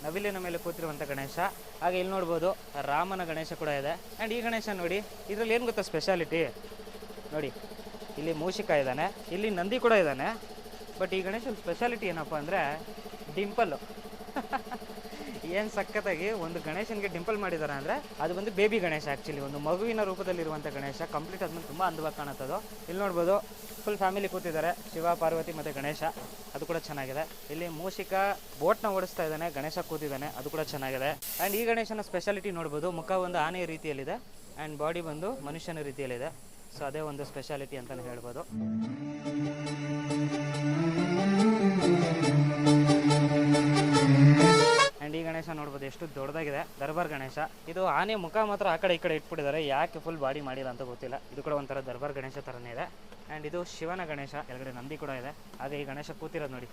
ನವಿಲಿನ ಮೇಲೆ ಕೂತಿರುವಂಥ ಗಣೇಶ. ಹಾಗೆ ಇಲ್ಲಿ ನೋಡ್ಬೋದು ರಾಮನ ಗಣೇಶ ಕೂಡ ಇದೆ. ಆ್ಯಂಡ್ ಈ ಗಣೇಶ ನೋಡಿ, ಇದರಲ್ಲಿ ಏನು ಗೊತ್ತಾ ಸ್ಪೆಷಾಲಿಟಿ ನೋಡಿ, ಇಲ್ಲಿ ಮೂಷಿಕ ಇದ್ದಾನೆ, ಇಲ್ಲಿ ನಂದಿ ಕೂಡ ಇದ್ದಾನೆ. ಬಟ್ ಈ ಗಣೇಶನ ಸ್ಪೆಷಾಲಿಟಿ ಏನಪ್ಪ ಅಂದರೆ ಡಿಂಪಲ್ಲು. ಏನು ಸಖತ್ತಾಗಿ ಒಂದು ಗಣೇಶನಿಗೆ ಡಿಂಪಲ್ ಮಾಡಿದ್ದಾರೆ ಅಂದರೆ ಅದು ಬಂದು ಬೇಬಿ ಗಣೇಶ. ಆ್ಯಕ್ಚುಲಿ ಒಂದು ಮಗುವಿನ ರೂಪದಲ್ಲಿರುವಂಥ ಗಣೇಶ. ಕಂಪ್ಲೀಟ್ ಆದ್ಮೇಲೆ ತುಂಬ ಅಂದವಾಗಿ ಕಾಣುತ್ತದು. ಇಲ್ಲಿ ನೋಡ್ಬೋದು ಫುಲ್ ಫ್ಯಾಮಿಲಿ ಕೂತಿದ್ದಾರೆ, ಶಿವ ಪಾರ್ವತಿ ಮತ್ತು ಗಣೇಶ, ಅದು ಕೂಡ ಚೆನ್ನಾಗಿದೆ. ಇಲ್ಲಿ ಮೂಷಿಕ ಬೋಟ್ನ ಓಡಿಸ್ತಾ ಇದ್ದಾನೆ, ಗಣೇಶ ಕೂತಿದ್ದಾನೆ, ಅದು ಕೂಡ ಚೆನ್ನಾಗಿದೆ. ಆ್ಯಂಡ್ ಈ ಗಣೇಶನ ಸ್ಪೆಷಾಲಿಟಿ ನೋಡ್ಬೋದು, ಮುಖ ಒಂದು ಆನೆಯ ರೀತಿಯಲ್ಲಿದೆ ಆ್ಯಂಡ್ ಬಾಡಿ ಬಂದು ಮನುಷ್ಯನ ರೀತಿಯಲ್ಲಿದೆ. ಸೊ ಅದೇ ಒಂದು ಸ್ಪೆಷಾಲಿಟಿ ಅಂತಲೇ ಹೇಳ್ಬೋದು. ಆ್ಯಂಡ್ ಈ ಗಣೇಶ ನೋಡ್ಬೋದು ಎಷ್ಟು ದೊಡ್ಡದಾಗಿದೆ, ದರ್ಬಾರ್ ಗಣೇಶ. ಇದು ಆನೆ ಮುಖ ಮಾತ್ರ ಆ ಕಡೆ ಈ ಕಡೆ ಇಟ್ಬಿಟ್ಟಿದ್ದಾರೆ, ಯಾಕೆ ಫುಲ್ ಬಾಡಿ ಮಾಡಿಲ್ಲ ಅಂತ ಗೊತ್ತಿಲ್ಲ. ಇದು ಕೂಡ ಒಂಥರ ದರ್ಬಾರ್ ಗಣೇಶ ಥರನೇ ಇದೆ. ಆ್ಯಂಡ್ ಇದು ಶಿವನ ಗಣೇಶ, ಕೆಳಗಡೆ ನಂದಿ ಕೂಡ ಇದೆ. ಹಾಗೆ ಈ ಗಣೇಶ ಕೂತಿರೋದು ನೋಡಿ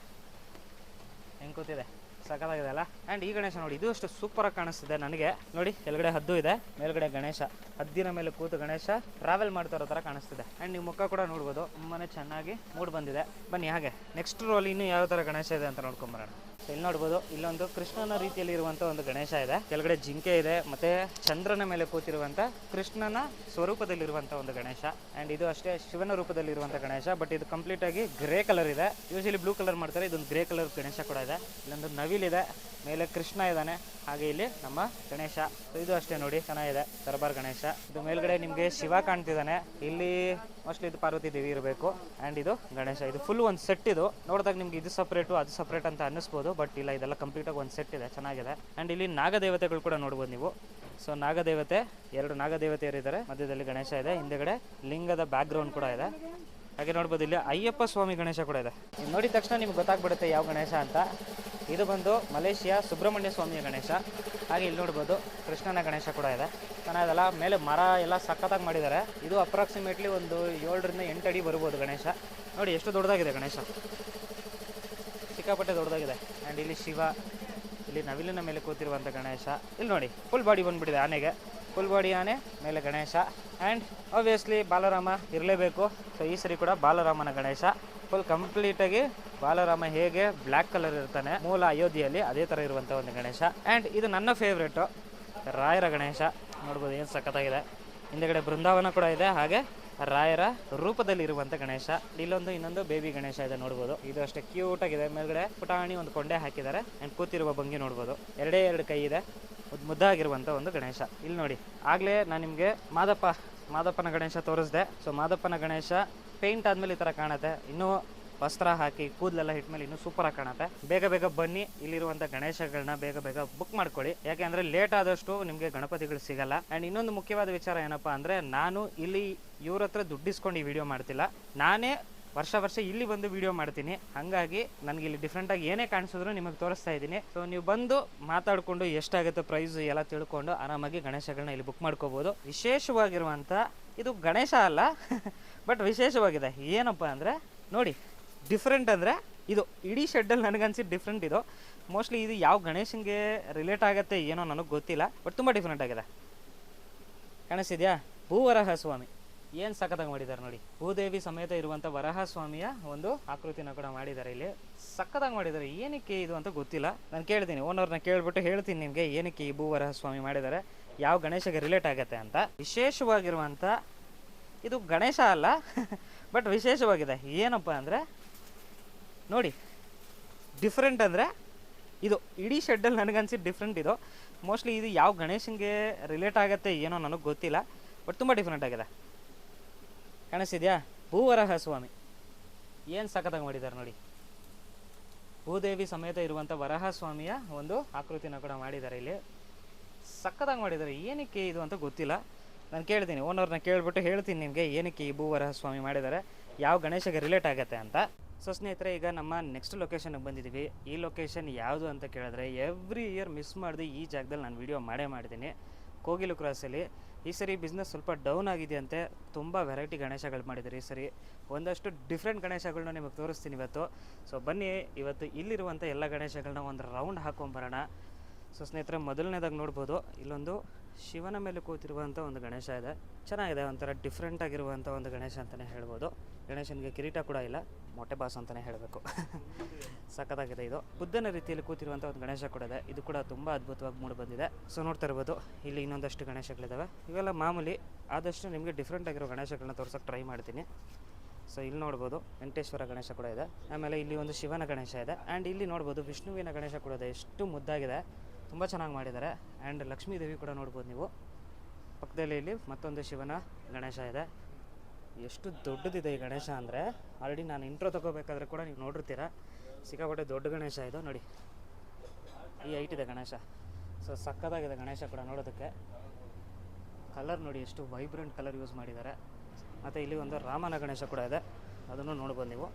ಹೆಂಗೆ ಕೂತಿದೆ, ಸಖತ್ತಾಗಿದೆ ಅಲ್ಲ. ಆ್ಯಂಡ್ ಈ ಗಣೇಶ ನೋಡಿ, ಇದು ಅಷ್ಟು ಸೂಪರಾಗಿ ಕಾಣಿಸ್ತಿದೆ ನನಗೆ. ನೋಡಿ ಕೆಳಗಡೆ ಹದ್ದು ಇದೆ, ಮೇಲ್ಗಡೆ ಗಣೇಶ, ಹದ್ದಿನ ಮೇಲೆ ಕೂತು ಗಣೇಶ ಟ್ರಾವೆಲ್ ಮಾಡ್ತಾ ಇರೋ ಥರ ಕಾಣಿಸ್ತಿದೆ. ಆ್ಯಂಡ್ ನೀವು ಮುಖ ಕೂಡ ನೋಡ್ಬೋದು, ತುಂಬಾ ಚೆನ್ನಾಗಿ ಮೂಡ್ ಬಂದಿದೆ. ಬನ್ನಿ ಹಾಗೆ ನೆಕ್ಸ್ಟ್ ರೋಲ್ ಇನ್ನೂ ಯಾವ ಥರ ಗಣೇಶ ಇದೆ ಅಂತ ನೋಡ್ಕೊಂಬರೋಣ. ಇಲ್ಲಿ ನೋಡ್ಬೋದು ಇಲ್ಲೊಂದು ಕೃಷ್ಣನ ರೀತಿಯಲ್ಲಿ ಇರುವಂಥ ಒಂದು ಗಣೇಶ ಇದೆ. ಕೆಳಗಡೆ ಜಿಂಕೆ ಇದೆ, ಮತ್ತೆ ಚಂದ್ರನ ಮೇಲೆ ಕೂತಿರುವಂಥ ಕೃಷ್ಣನ ಸ್ವರೂಪದಲ್ಲಿರುವಂಥ ಒಂದು ಗಣೇಶ. ಆ್ಯಂಡ್ ಇದು ಅಷ್ಟೇ ಶಿವನ ರೂಪದಲ್ಲಿರುವಂಥ ಗಣೇಶ, ಬಟ್ ಇದು ಕಂಪ್ಲೀಟ್ ಆಗಿ ಗ್ರೇ ಕಲರ್ ಇದೆ. ಯೂಶಲಿ ಬ್ಲೂ ಕಲರ್ ಮಾಡ್ತಾರೆ, ಇದೊಂದು ಗ್ರೇ ಕಲರ್ ಗಣೇಶ ಕೂಡ ಇದೆ. ಇಲ್ಲೊಂದು ನವಿಲಿದೆ, ಮೇಲೆ ಕೃಷ್ಣ ಇದ್ದಾನೆ, ಹಾಗೆ ಇಲ್ಲಿ ನಮ್ಮ ಗಣೇಶ. ಇದು ಅಷ್ಟೇ ನೋಡಿ, ಚೆನ್ನಾಗಿದೆ ದರ್ಬಾರ್ ಗಣೇಶ. ಇದು ಮೇಲ್ಗಡೆ ನಿಮಗೆ ಶಿವ ಕಾಣ್ತಿದ್ದಾನೆ, ಇಲ್ಲಿ ಮೋಸ್ಟ್ಲಿ ಇದು ಪಾರ್ವತಿ ದೇವಿ ಇರಬೇಕು. ಆ್ಯಂಡ್ ಇದು ಗಣೇಶ. ಇದು ಫುಲ್ ಒಂದು ಸೆಟ್. ಇದು ನೋಡಿದಾಗ ನಿಮ್ಗೆ ಇದು ಸಪ್ರೇಟು ಅದು ಸಪ್ರೇಟ್ ಅಂತ ಅನ್ನಿಸ್ಬೋದು, ಬಟ್ ಇಲ್ಲ, ಇದೆಲ್ಲ ಕಂಪ್ಲೀಟಾಗಿ ಒಂದು ಸೆಟ್ ಇದೆ, ಚೆನ್ನಾಗಿದೆ. ಆ್ಯಂಡ್ ಇಲ್ಲಿ ನಾಗದೇವತೆಗಳು ಕೂಡ ನೋಡ್ಬೋದು ನೀವು. ಸೊ ನಾಗದೇವತೆ, 2 ನಾಗದೇವತೆಯರಿದ್ದಾರೆ, ಮಧ್ಯದಲ್ಲಿ ಗಣೇಶ ಇದೆ, ಹಿಂದೆಗಡೆ ಲಿಂಗದ ಬ್ಯಾಕ್ಗ್ರೌಂಡ್ ಕೂಡ ಇದೆ. ಹಾಗೆ ನೋಡ್ಬೋದು ಇಲ್ಲಿ ಅಯ್ಯಪ್ಪ ಸ್ವಾಮಿ ಗಣೇಶ ಕೂಡ ಇದೆ. ನೋಡಿದ ತಕ್ಷಣ ನಿಮ್ಗೆ ಗೊತ್ತಾಗ್ಬಿಡುತ್ತೆ ಯಾವ ಗಣೇಶ ಅಂತ. ಇದು ಬಂದು ಮಲೇಷಿಯಾ ಸುಬ್ರಹ್ಮಣ್ಯ ಸ್ವಾಮಿಯ ಗಣೇಶ. ಹಾಗೆ ಇಲ್ಲಿ ನೋಡ್ಬೋದು ಕೃಷ್ಣನ ಗಣೇಶ ಕೂಡ ಇದೆ, ಚೆನ್ನಾಗಿದೆಲ್ಲ. ಮೇಲೆ ಮರ ಎಲ್ಲ ಸಖತ್ತಾಗಿ ಮಾಡಿದ್ದಾರೆ. ಇದು ಅಪ್ರಾಕ್ಸಿಮೇಟ್ಲಿ ಒಂದು 7 ರಿಂದ 8 ಅಡಿ ಬರ್ಬೋದು ಗಣೇಶ. ನೋಡಿ ಎಷ್ಟು ದೊಡ್ಡದಾಗಿದೆ ಗಣೇಶ, ಸಿಕ್ಕಾಪಟ್ಟೆ ದೊಡ್ಡದಾಗಿದೆ. ಆ್ಯಂಡ್ ಇಲ್ಲಿ ಶಿವ, ಇಲ್ಲಿ ನವಿಲಿನ ಮೇಲೆ ಕೂತಿರುವಂಥ ಗಣೇಶ. ಇಲ್ಲಿ ನೋಡಿ ಫುಲ್ ಬಾಡಿ ಬಂದುಬಿಟ್ಟಿದೆ ಆನೆಗೆ, ಫುಲ್ ಬಾಡಿ ಆನೆ ಮೇಲೆ ಗಣೇಶ. ಆ್ಯಂಡ್ ಆಬ್ವಿಯಸ್ಲಿ ಬಾಲರಾಮ ಇರಲೇಬೇಕು. ಸೊ ಈ ಸರಿ ಕೂಡ ಬಾಲರಾಮನ ಗಣೇಶ ಫುಲ್ ಕಂಪ್ಲೀಟಾಗಿ ಬಾಲರಾಮ ಹೇಗೆ ಬ್ಲ್ಯಾಕ್ ಕಲರ್ ಇರ್ತಾನೆ ಮೂಲ ಅಯೋಧ್ಯೆಯಲ್ಲಿ, ಅದೇ ಥರ ಇರುವಂಥ ಒಂದು ಗಣೇಶ. ಆ್ಯಂಡ್ ಇದು ನನ್ನ ಫೇವ್ರೇಟು, ರಾಯರ ಗಣೇಶ. ನೋಡ್ಬೋದು ಏನು ಸಖತ್ತಾಗಿದೆ. ಹಿಂದೆಗಡೆ ಬೃಂದಾವನ ಕೂಡ ಇದೆ, ಹಾಗೆ ರಾಯರ ರೂಪದಲ್ಲಿ ಇರುವಂಥ ಗಣೇಶ. ಇನ್ನೊಂದು ಬೇಬಿ ಗಣೇಶ ಇದೆ ನೋಡ್ಬೋದು. ಇದು ಅಷ್ಟೇ ಕ್ಯೂಟಾಗಿದೆ, ಮೇಲ್ಗಡೆ ಪುಟಾಣಿ ಒಂದು ಕೊಂಡೆ ಹಾಕಿದ್ದಾರೆ. ಆ್ಯಂಡ್ ಕೂತಿರುವ ಭಂಗಿ ನೋಡ್ಬೋದು, 2 ಕೈ ಇದೆ, ಮುದ್ದಾಗಿರುವಂಥ ಒಂದು ಗಣೇಶ. ಇಲ್ಲಿ ನೋಡಿ, ಆಗಲೇ ನಾನು ನಿಮಗೆ ಮಾದಪ್ಪನ ಗಣೇಶ ತೋರಿಸ್ದೆ. ಸೊ ಮಾದಪ್ಪನ ಗಣೇಶ ಪೇಂಟ್ ಆದಮೇಲೆ ಈ ಥರ ಕಾಣುತ್ತೆ, ಇನ್ನೂ ವಸ್ತ್ರ ಹಾಕಿ ಕೂದಲೆಲ್ಲ ಹಿಟ್ಮೇಲೆ ಇನ್ನೂ ಸೂಪರಾಗಿ ಕಾಣುತ್ತೆ. ಬೇಗ ಬನ್ನಿ, ಇಲ್ಲಿರುವಂಥ ಗಣೇಶಗಳನ್ನ ಬೇಗ ಬುಕ್ ಮಾಡ್ಕೊಳ್ಳಿ, ಯಾಕೆ ಅಂದರೆ ಲೇಟ್ ಆದಷ್ಟು ನಿಮಗೆ ಗಣಪತಿಗಳು ಸಿಗಲ್ಲ. ಆ್ಯಂಡ್ ಇನ್ನೊಂದು ಮುಖ್ಯವಾದ ವಿಚಾರ ಏನಪ್ಪ ಅಂದರೆ, ನಾನು ಇಲ್ಲಿ ಇವ್ರ ಹತ್ರ ದುಡ್ಡಿಸ್ಕೊಂಡು ಈ ವಿಡಿಯೋ ಮಾಡ್ತಿಲ್ಲ, ನಾನೇ ವರ್ಷ ಇಲ್ಲಿ ಬಂದು ವಿಡಿಯೋ ಮಾಡ್ತೀನಿ. ಹಾಗಾಗಿ ನನಗೆ ಇಲ್ಲಿ ಡಿಫ್ರೆಂಟಾಗಿ ಏನೇ ಕಾಣಿಸಿದ್ರು ನಿಮಗೆ ತೋರಿಸ್ತಾ ಇದ್ದೀನಿ. ಸೊ ನೀವು ಬಂದು ಮಾತಾಡಿಕೊಂಡು ಎಷ್ಟಾಗುತ್ತೆ ಪ್ರೈಸ್ ಎಲ್ಲ ತಿಳ್ಕೊಂಡು ಆರಾಮಾಗಿ ಗಣೇಶಗಳನ್ನ ಇಲ್ಲಿ ಬುಕ್ ಮಾಡ್ಕೋಬೋದು. ವಿಶೇಷವಾಗಿರುವಂಥ ಇದು ಗಣೇಶ ಅಲ್ಲ ಬಟ್ ವಿಶೇಷವಾಗಿದೆ. ಏನಪ್ಪ ಅಂದರೆ ನೋಡಿ, ಡಿಫ್ರೆಂಟ್ ಅಂದರೆ ಇದು ಇಡೀ ಶೆಡ್ಡಲ್ಲಿ ನನಗನ್ಸಿದ್ದು ಡಿಫ್ರೆಂಟ್. ಇದು ಮೋಸ್ಟ್ಲಿ ಇದು ಯಾವ ಗಣೇಶನಿಗೆ ರಿಲೇಟ್ ಆಗುತ್ತೆ ಏನೋ ನನಗೆ ಗೊತ್ತಿಲ್ಲ, ಬಟ್ ತುಂಬ ಡಿಫ್ರೆಂಟ್ ಆಗಿದೆ. ಕಾಣಿಸ್ತಿದ್ಯಾ? ಭೂವರಾಹ ಸ್ವಾಮಿ. ಏನು ಸಖತ್ತಾಗಿ ಮಾಡಿದ್ದಾರೆ ನೋಡಿ. ಭೂದೇವಿ ಸಮೇತ ಇರುವಂಥ ವರಹ ಸ್ವಾಮಿಯ ಒಂದು ಆಕೃತಿನ ಕೂಡ ಮಾಡಿದ್ದಾರೆ. ಇಲ್ಲಿ ಸಖತ್ತಾಗಿ ಮಾಡಿದ್ದಾರೆ. ಏನಕ್ಕೆ ಇದು ಅಂತ ಗೊತ್ತಿಲ್ಲ. ನಾನು ಕೇಳ್ತೀನಿ, ಓನರ್ನ ಕೇಳ್ಬಿಟ್ಟು ಹೇಳ್ತೀನಿ ನಿಮಗೆ ಏನಕ್ಕೆ ಈ ಭೂ ವರಹ ಸ್ವಾಮಿ ಮಾಡಿದ್ದಾರೆ, ಯಾವ ಗಣೇಶಗೆ ರಿಲೇಟ್ ಆಗುತ್ತೆ ಅಂತ. ವಿಶೇಷವಾಗಿರುವಂಥ ಇದು ಗಣೇಶ ಅಲ್ಲ ಬಟ್ ವಿಶೇಷವಾಗಿದೆ. ಏನಪ್ಪ ಅಂದರೆ ನೋಡಿ, ಡಿಫ್ರೆಂಟ್ ಅಂದರೆ ಇದು ಇಡೀ ಶೆಡ್ಡಲ್ಲಿ ನನಗನ್ಸಿದ್ದು ಡಿಫ್ರೆಂಟ್. ಇದು ಮೋಸ್ಟ್ಲಿ ಇದು ಯಾವ ಗಣೇಶನಿಗೆ ರಿಲೇಟ್ ಆಗುತ್ತೆ ಏನೋ ನನಗೆ ಗೊತ್ತಿಲ್ಲ, ಬಟ್ ತುಂಬ ಡಿಫ್ರೆಂಟ್ ಆಗಿದೆ. ಕಾಣಿಸ್ತಿದ್ಯಾ? ಭೂವರಹ ಸ್ವಾಮಿ ಏನು ಸಖತ್ತಾಗಿ ಮಾಡಿದ್ದಾರೆ ನೋಡಿ. ಭೂದೇವಿ ಸಮೇತ ಇರುವಂಥ ವರಹ ಸ್ವಾಮಿಯ ಒಂದು ಆಕೃತಿನ ಕೂಡ ಮಾಡಿದ್ದಾರೆ. ಇಲ್ಲಿ ಸಖತ್ತಾಗಿ ಮಾಡಿದ್ದಾರೆ. ಏನಕ್ಕೆ ಇದು ಅಂತ ಗೊತ್ತಿಲ್ಲ. ನಾನು ಕೇಳ್ತೀನಿ, ಓನರ್ನ ಕೇಳ್ಬಿಟ್ಟು ಹೇಳ್ತೀನಿ ನಿಮಗೆ ಏನಕ್ಕೆ ಈ ಭೂವರಹ ಸ್ವಾಮಿ ಮಾಡಿದ್ದಾರೆ, ಯಾವ ಗಣೇಶಗೆ ರಿಲೇಟ್ ಆಗುತ್ತೆ ಅಂತ. ಸೊ ಸ್ನೇಹಿತರೆ, ಈಗ ನಮ್ಮ ನೆಕ್ಸ್ಟ್ ಲೊಕೇಶನ್ಗೆ ಬಂದಿದ್ದೀವಿ. ಈ ಲೊಕೇಶನ್ ಯಾವುದು ಅಂತ ಕೇಳಿದ್ರೆ ಎವ್ರಿ ಇಯರ್ ಮಿಸ್ ಮಾಡಿದೆ ಈ ಜಾಗದಲ್ಲಿ ನಾನು ವಿಡಿಯೋ ಮಾಡೇ ಮಾಡ್ತೀನಿ. ಕೋಗಿಲು ಕ್ರಾಸಲ್ಲಿ ಈ ಸರಿ ಬಿಸ್ನೆಸ್ ಸ್ವಲ್ಪ ಡೌನ್ ಆಗಿದೆಯಂತೆ. ತುಂಬ ವೆರೈಟಿ ಗಣೇಶಗಳು ಮಾಡಿದ್ದಾರೆ ಈ ಸರಿ. ಒಂದಷ್ಟು ಡಿಫ್ರೆಂಟ್ ಗಣೇಶಗಳನ್ನ ನಿಮಗೆ ತೋರಿಸ್ತೀನಿ ಇವತ್ತು. ಸೊ ಬನ್ನಿ, ಇವತ್ತು ಇಲ್ಲಿರುವಂಥ ಎಲ್ಲ ಗಣೇಶಗಳನ್ನ ಒಂದು ರೌಂಡ್ ಹಾಕೊಂಬರೋಣ. ಸೊ ಸ್ನೇಹಿತರೆ, ಮೊದಲನೇದಾಗಿ ನೋಡ್ಬೋದು, ಇಲ್ಲೊಂದು ಶಿವನ ಮೇಲೆ ಕೂತಿರುವಂಥ ಒಂದು ಗಣೇಶ ಇದೆ. ಚೆನ್ನಾಗಿದೆ, ಒಂಥರ ಡಿಫ್ರೆಂಟ್ ಆಗಿರುವಂಥ ಒಂದು ಗಣೇಶ ಅಂತಲೇ ಹೇಳ್ಬೋದು. ಗಣೇಶನಿಗೆ ಕಿರೀಟ ಕೂಡ ಇಲ್ಲ, ಮೊಟ್ಟೆ ಬಾಸ್ ಅಂತಲೇ ಹೇಳಬೇಕು. ಸಖತ್ತಾಗಿದೆ. ಇದು ಬುದ್ಧನ ರೀತಿಯಲ್ಲಿ ಕೂತಿರುವಂಥ ಒಂದು ಗಣೇಶ ಕೂಡ ಇದೆ. ಇದು ಕೂಡ ತುಂಬ ಅದ್ಭುತವಾಗಿ ಮೂಡಿ ಬಂದಿದೆ. ಸೊ ನೋಡ್ತಾ ಇರ್ಬೋದು, ಇಲ್ಲಿ ಇನ್ನೊಂದಷ್ಟು ಗಣೇಶಗಳಿದ್ದಾವೆ. ಇವೆಲ್ಲ ಮಾಮೂಲಿ. ಆದಷ್ಟು ನಿಮಗೆ ಡಿಫ್ರೆಂಟ್ ಆಗಿರೋ ಗಣೇಶಗಳನ್ನ ತೋರ್ಸೋಕ್ಕೆ ಟ್ರೈ ಮಾಡ್ತೀನಿ. ಸೊ ಇಲ್ಲಿ ನೋಡ್ಬೋದು ವೆಂಕಟೇಶ್ವರ ಗಣೇಶ ಕೂಡ ಇದೆ. ಆಮೇಲೆ ಇಲ್ಲಿ ಒಂದು ಶಿವನ ಗಣೇಶ ಇದೆ. ಆ್ಯಂಡ್ ಇಲ್ಲಿ ನೋಡ್ಬೋದು ವಿಷ್ಣುವಿನ ಗಣೇಶ ಕೂಡ ಇದೆ. ಎಷ್ಟು ಮುದ್ದಾಗಿದೆ, ತುಂಬ ಚೆನ್ನಾಗಿ ಮಾಡಿದ್ದಾರೆ. ಆ್ಯಂಡ್ ಲಕ್ಷ್ಮೀ ದೇವಿ ಕೂಡ ನೋಡ್ಬೋದು ನೀವು. ಪಕ್ಕದಲ್ಲಿ ಇಲ್ಲಿ ಮತ್ತೊಂದು ಶಿವನ ಗಣೇಶ ಇದೆ. ಎಷ್ಟು ದೊಡ್ಡದಿದೆ ಈ ಗಣೇಶ ಅಂದರೆ, ಆಲ್ರೆಡಿ ನಾನು ಇಂಟ್ರೋ ತಗೋಬೇಕಾದ್ರೆ ಕೂಡ ನೀವು ನೋಡಿರ್ತೀರ. ಸಿಕ್ಕಾಪಟ್ಟೆ ದೊಡ್ಡ ಗಣೇಶ ಇದು ನೋಡಿ. ಈ ಹೈಟ್ ಇದೆ ಗಣೇಶ. ಸೊ ಸಕ್ಕತ್ತಾಗಿದೆ ಗಣೇಶ ಕೂಡ ನೋಡೋದಕ್ಕೆ. ಕಲರ್ ನೋಡಿ, ಎಷ್ಟು ವೈಬ್ರೆಂಟ್ ಕಲರ್ ಯೂಸ್ ಮಾಡಿದ್ದಾರೆ. ಮತ್ತು ಇಲ್ಲಿ ಒಂದು ರಾಮನ ಗಣೇಶ ಕೂಡ ಇದೆ, ಅದನ್ನು ನೋಡ್ಬೋದು ನೀವು.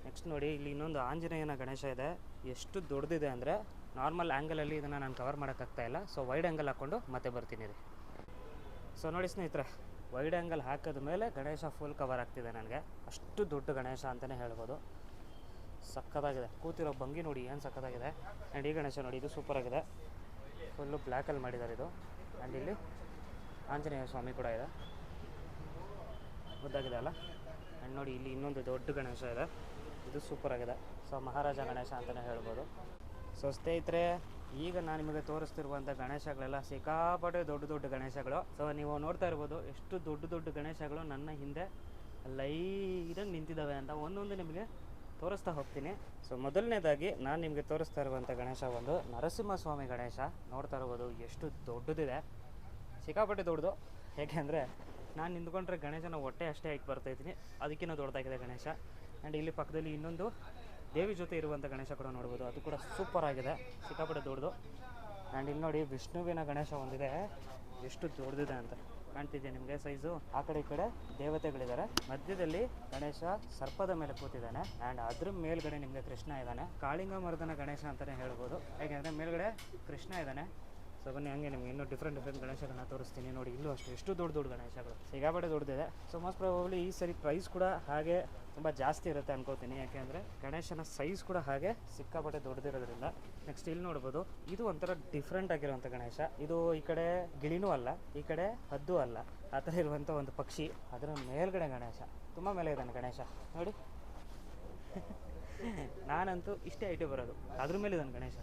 ನೆಕ್ಸ್ಟ್ ನೋಡಿ, ಇಲ್ಲಿ ಇನ್ನೊಂದು ಆಂಜನೇಯನ ಗಣೇಶ ಇದೆ. ಎಷ್ಟು ದೊಡ್ಡದಿದೆ ಅಂದರೆ ನಾರ್ಮಲ್ ಆ್ಯಂಗಲಲ್ಲಿ ಇದನ್ನು ನಾನು ಕವರ್ ಮಾಡೋಕ್ಕಾಗ್ತಾಯಿಲ್ಲ. ಸೊ ವೈಡ್ ಆ್ಯಂಗಲ್ ಹಾಕ್ಕೊಂಡು ಮತ್ತೆ ಬರ್ತೀನಿ ರೀ. ಸೊ ನೋಡಿ ಸ್ನೇಹಿತರೆ, ವೈಡ್ ಆ್ಯಂಗಲ್ ಹಾಕಿದ ಮೇಲೆ ಗಣೇಶ ಫುಲ್ ಕವರ್ ಆಗ್ತಿದೆ ನನಗೆ. ಅಷ್ಟು ದೊಡ್ಡ ಗಣೇಶ ಅಂತಲೇ ಹೇಳ್ಬೋದು. ಸಕ್ಕತ್ತಾಗಿದೆ. ಕೂತಿರೋ ಭಂಗಿ ನೋಡಿ ಏನು ಸಕ್ಕತ್ತಾಗಿದೆ. ಆ್ಯಂಡ್ ಈ ಗಣೇಶ ನೋಡಿ, ಇದು ಸೂಪರಾಗಿದೆ. ಫುಲ್ಲು ಬ್ಲ್ಯಾಕಲ್ಲಿ ಮಾಡಿದ್ದಾರೆ ಇದು. ಆ್ಯಂಡ್ ಇಲ್ಲಿ ಆಂಜನೇಯ ಸ್ವಾಮಿ ಕೂಡ ಇದೆ, ಮುದ್ದಾಗಿದೆ ಅಲ್ಲ. ಆ್ಯಂಡ್ ನೋಡಿ, ಇಲ್ಲಿ ಇನ್ನೊಂದು ದೊಡ್ಡ ಗಣೇಶ ಇದೆ. ಇದು ಸೂಪರಾಗಿದೆ. ಸೊ ಮಹಾರಾಜ ಗಣೇಶ ಅಂತಲೇ ಹೇಳ್ಬೋದು. ಸೊ ಸ್ನೇಹಿತರೆ, ಈಗ ನಾನು ನಿಮಗೆ ತೋರಿಸ್ತಿರುವಂಥ ಗಣೇಶಗಳೆಲ್ಲ ಸಿಕ್ಕಾಪಟ್ಟೆ ದೊಡ್ಡ ದೊಡ್ಡ ಗಣೇಶಗಳು. ಸೊ ನೀವು ನೋಡ್ತಾ ಇರ್ಬೋದು ಎಷ್ಟು ದೊಡ್ಡ ದೊಡ್ಡ ಗಣೇಶಗಳು ನನ್ನ ಹಿಂದೆ ಲೈನಾಗಿ ನಿಂತಿದ್ದಾವೆ ಅಂತ. ಒಂದೊಂದು ನಿಮಗೆ ತೋರಿಸ್ತಾ ಹೋಗ್ತೀನಿ. ಸೊ ಮೊದಲನೇದಾಗಿ ನಾನು ನಿಮಗೆ ತೋರಿಸ್ತಾ ಇರುವಂಥ ಗಣೇಶ ಒಂದು ನರಸಿಂಹಸ್ವಾಮಿ ಗಣೇಶ. ನೋಡ್ತಾ ಇರ್ಬೋದು ಎಷ್ಟು ದೊಡ್ಡದಿದೆ, ಸಿಕ್ಕಾಪಟ್ಟೆ ದೊಡ್ಡದು. ಏಕೆಂದರೆ ನಾನು ನಿಂತ್ಕೊಂಡ್ರೆ ಗಣೇಶನ ಹೊಟ್ಟೆ ಅಷ್ಟೇ ಹಾಕಿ ಬರ್ತಾಯಿದ್ದೀನಿ, ಅದಕ್ಕಿಂತ ದೊಡ್ಡದಾಗಿದೆ ಗಣೇಶ. ಆ್ಯಂಡ್ ಇಲ್ಲಿ ಪಕ್ಕದಲ್ಲಿ ಇನ್ನೊಂದು ದೇವಿ ಜೊತೆ ಇರುವಂಥ ಗಣೇಶ ಕೂಡ ನೋಡ್ಬೋದು. ಅದು ಕೂಡ ಸೂಪರ್ ಆಗಿದೆ, ಸಿಕ್ಕಾಪಟ್ಟೆ ದೊಡ್ಡದು. ಆ್ಯಂಡ್ ಇಲ್ಲಿ ನೋಡಿ, ವಿಷ್ಣುವಿನ ಗಣೇಶ ಒಂದಿದೆ. ಎಷ್ಟು ದೊಡ್ಡದಿದೆ ಅಂತ ಕಾಣ್ತಿದ್ದೆ ನಿಮಗೆ ಸೈಜು. ಆ ಕಡೆ ಈ ಕಡೆ ದೇವತೆಗಳಿದ್ದಾರೆ. ಮಧ್ಯದಲ್ಲಿ ಗಣೇಶ ಸರ್ಪದ ಮೇಲೆ ಕೂತಿದ್ದಾನೆ. ಆ್ಯಂಡ್ ಅದ್ರ ಮೇಲ್ಗಡೆ ನಿಮಗೆ ಕೃಷ್ಣ ಇದ್ದಾನೆ. ಕಾಳಿಂಗ ಮರ್ದನ ಗಣೇಶ ಅಂತಲೇ ಹೇಳ್ಬೋದು, ಯಾಕೆಂದರೆ ಮೇಲ್ಗಡೆ ಕೃಷ್ಣ ಇದ್ದಾನೆ. ಸೊ ಬನ್ನಿ, ಹಂಗೆ ನಿಮಗೆ ಇನ್ನೂ ಡಿಫ್ರೆಂಟ್ ಗಣೇಶಗಳನ್ನ ತೋರಿಸ್ತೀನಿ. ನೋಡಿ, ಇಲ್ಲೂ ಅಷ್ಟು ಎಷ್ಟು ದೊಡ್ಡ ದೊಡ್ಡ ಗಣೇಶಗಳು, ಸಿಕ್ಕಾಪಟ್ಟೆ ದೊಡ್ಡದಿದೆ. ಸೊ ಮೋಸ್ಟ್ ಪ್ರಾಬಬ್ಲಿ ಈ ಸರಿ ಪ್ರೈಸ್ ಕೂಡ ಹಾಗೆ ತುಂಬ ಜಾಸ್ತಿ ಇರುತ್ತೆ ಅನ್ಕೋತೀನಿ, ಯಾಕೆಂದರೆ ಗಣೇಶನ ಸೈಜ್ ಕೂಡ ಹಾಗೆ ಸಿಕ್ಕಾಪಟ್ಟೆ ದೊಡ್ಡದಿರೋದ್ರಿಂದ. ನೆಕ್ಸ್ಟ್ ಇಲ್ಲಿ ನೋಡ್ಬೋದು, ಇದು ಒಂಥರ ಡಿಫ್ರೆಂಟ್ ಆಗಿರುವಂಥ ಗಣೇಶ. ಇದು ಈ ಕಡೆ ಗಿಳಿನೂ ಅಲ್ಲ, ಈ ಕಡೆ ಹದ್ದು ಅಲ್ಲ, ಆ ಥರ ಇರುವಂಥ ಒಂದು ಪಕ್ಷಿ. ಅದರ ಮೇಲ್ಗಡೆ ಗಣೇಶ, ತುಂಬ ಮೇಲೆ ಇದ್ದಾನೆ ಗಣೇಶ ನೋಡಿ. ನಾನಂತೂ ಇಷ್ಟೇ ಐಟೆ ಬರೋದು, ಅದ್ರ ಮೇಲೆ ಇದ್ದಾನೆ ಗಣೇಶ.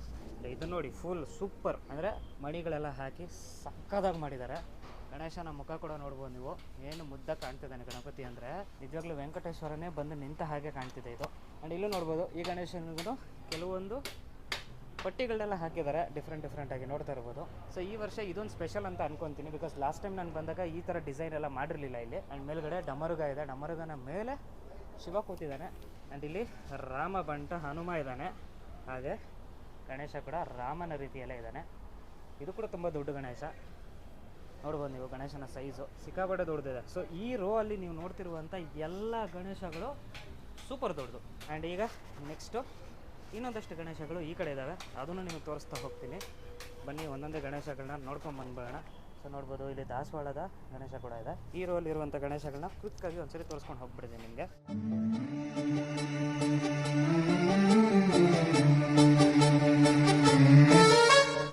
ಇದು ನೋಡಿ, ಫುಲ್ ಸೂಪರ್. ಅಂದರೆ ಮಣಿಗಳೆಲ್ಲ ಹಾಕಿ ಸಕ್ಕದಾಗಿ ಮಾಡಿದ್ದಾರೆ. ಗಣೇಶನ ಮುಖ ಕೂಡ ನೋಡ್ಬೋದು ನೀವು, ಏನು ಮುದ್ದ ಕಾಣ್ತಿದ್ದಾನೆ ಗಣಪತಿ. ಅಂದರೆ ನಿಜವಾಗ್ಲೂ ವೆಂಕಟೇಶ್ವರನೇ ಬಂದು ನಿಂತ ಹಾಗೆ ಕಾಣ್ತಿದೆ ಇದು. ಆ್ಯಂಡ್ ಇಲ್ಲೂ ನೋಡ್ಬೋದು, ಈ ಗಣೇಶನಿಗೂ ಕೆಲವೊಂದು ಪಟ್ಟಿಗಳನ್ನೆಲ್ಲ ಹಾಕಿದ್ದಾರೆ ಡಿಫ್ರೆಂಟಾಗಿ ನೋಡ್ತಾ ಇರ್ಬೋದು. ಸೊ ಈ ವರ್ಷ ಇದೊಂದು ಸ್ಪೆಷಲ್ ಅಂತ ಅನ್ಕೊತೀನಿ, ಬಿಕಾಸ್ ಲಾಸ್ಟ್ ಟೈಮ್ ನಾನು ಬಂದಾಗ ಈ ಥರ ಡಿಸೈನ್ ಎಲ್ಲ ಮಾಡಿರಲಿಲ್ಲ ಇಲ್ಲಿ. ಆ್ಯಂಡ್ ಮೇಲ್ಗಡೆ ಡಮರುಗ ಇದೆ, ಡಮರುಗನ ಮೇಲೆ ಶಿವ ಕೂತಿದ್ದಾನೆ. ಆ್ಯಂಡ್ ಇಲ್ಲಿ ರಾಮ ಬಂಟ ಹನುಮ ಇದ್ದಾನೆ, ಹಾಗೆ ಗಣೇಶ ಕೂಡ ರಾಮನ ರೀತಿಯಲ್ಲೇ ಇದ್ದಾನೆ. ಇದು ಕೂಡ ತುಂಬ ದೊಡ್ಡ ಗಣೇಶ ನೋಡ್ಬೋದು ನೀವು. ಗಣೇಶನ ಸೈಜು ಸಿಕ್ಕಾಪಟ್ಟೆ ದೊಡ್ಡದಿದೆ. ಸೊ ಈ ರೋ ಅಲ್ಲಿ ನೀವು ನೋಡ್ತಿರುವಂಥ ಎಲ್ಲ ಗಣೇಶಗಳು ಸೂಪರ್ ದೊಡ್ಡದು. ಆ್ಯಂಡ್ ಈಗ ನೆಕ್ಸ್ಟು ಇನ್ನೊಂದಷ್ಟು ಗಣೇಶಗಳು ಈ ಕಡೆ ಇದ್ದಾವೆ, ಅದನ್ನು ನಿಮಗೆ ತೋರಿಸ್ತಾ ಹೋಗ್ತೀನಿ. ಬನ್ನಿ, ಒಂದೊಂದೇ ಗಣೇಶಗಳನ್ನ ನೋಡ್ಕೊಂಡು ಬಂದ್ಬಿಡೋಣ. ಸೊ ನೋಡ್ಬೋದು, ಇಲ್ಲಿ ದಾಸವಾಳದ ಗಣೇಶ ಕೂಡ ಇದೆ. ಈ ರೋ ಅಲ್ಲಿ ಇರುವಂಥ ಗಣೇಶಗಳನ್ನ ಕ್ವಿಕ್ಕಾಗಿ ಒಂದ್ಸರಿ ತೋರಿಸ್ಕೊಂಡು ಹೋಗ್ಬಿಡ್ತೀನಿ ನಿಮಗೆ.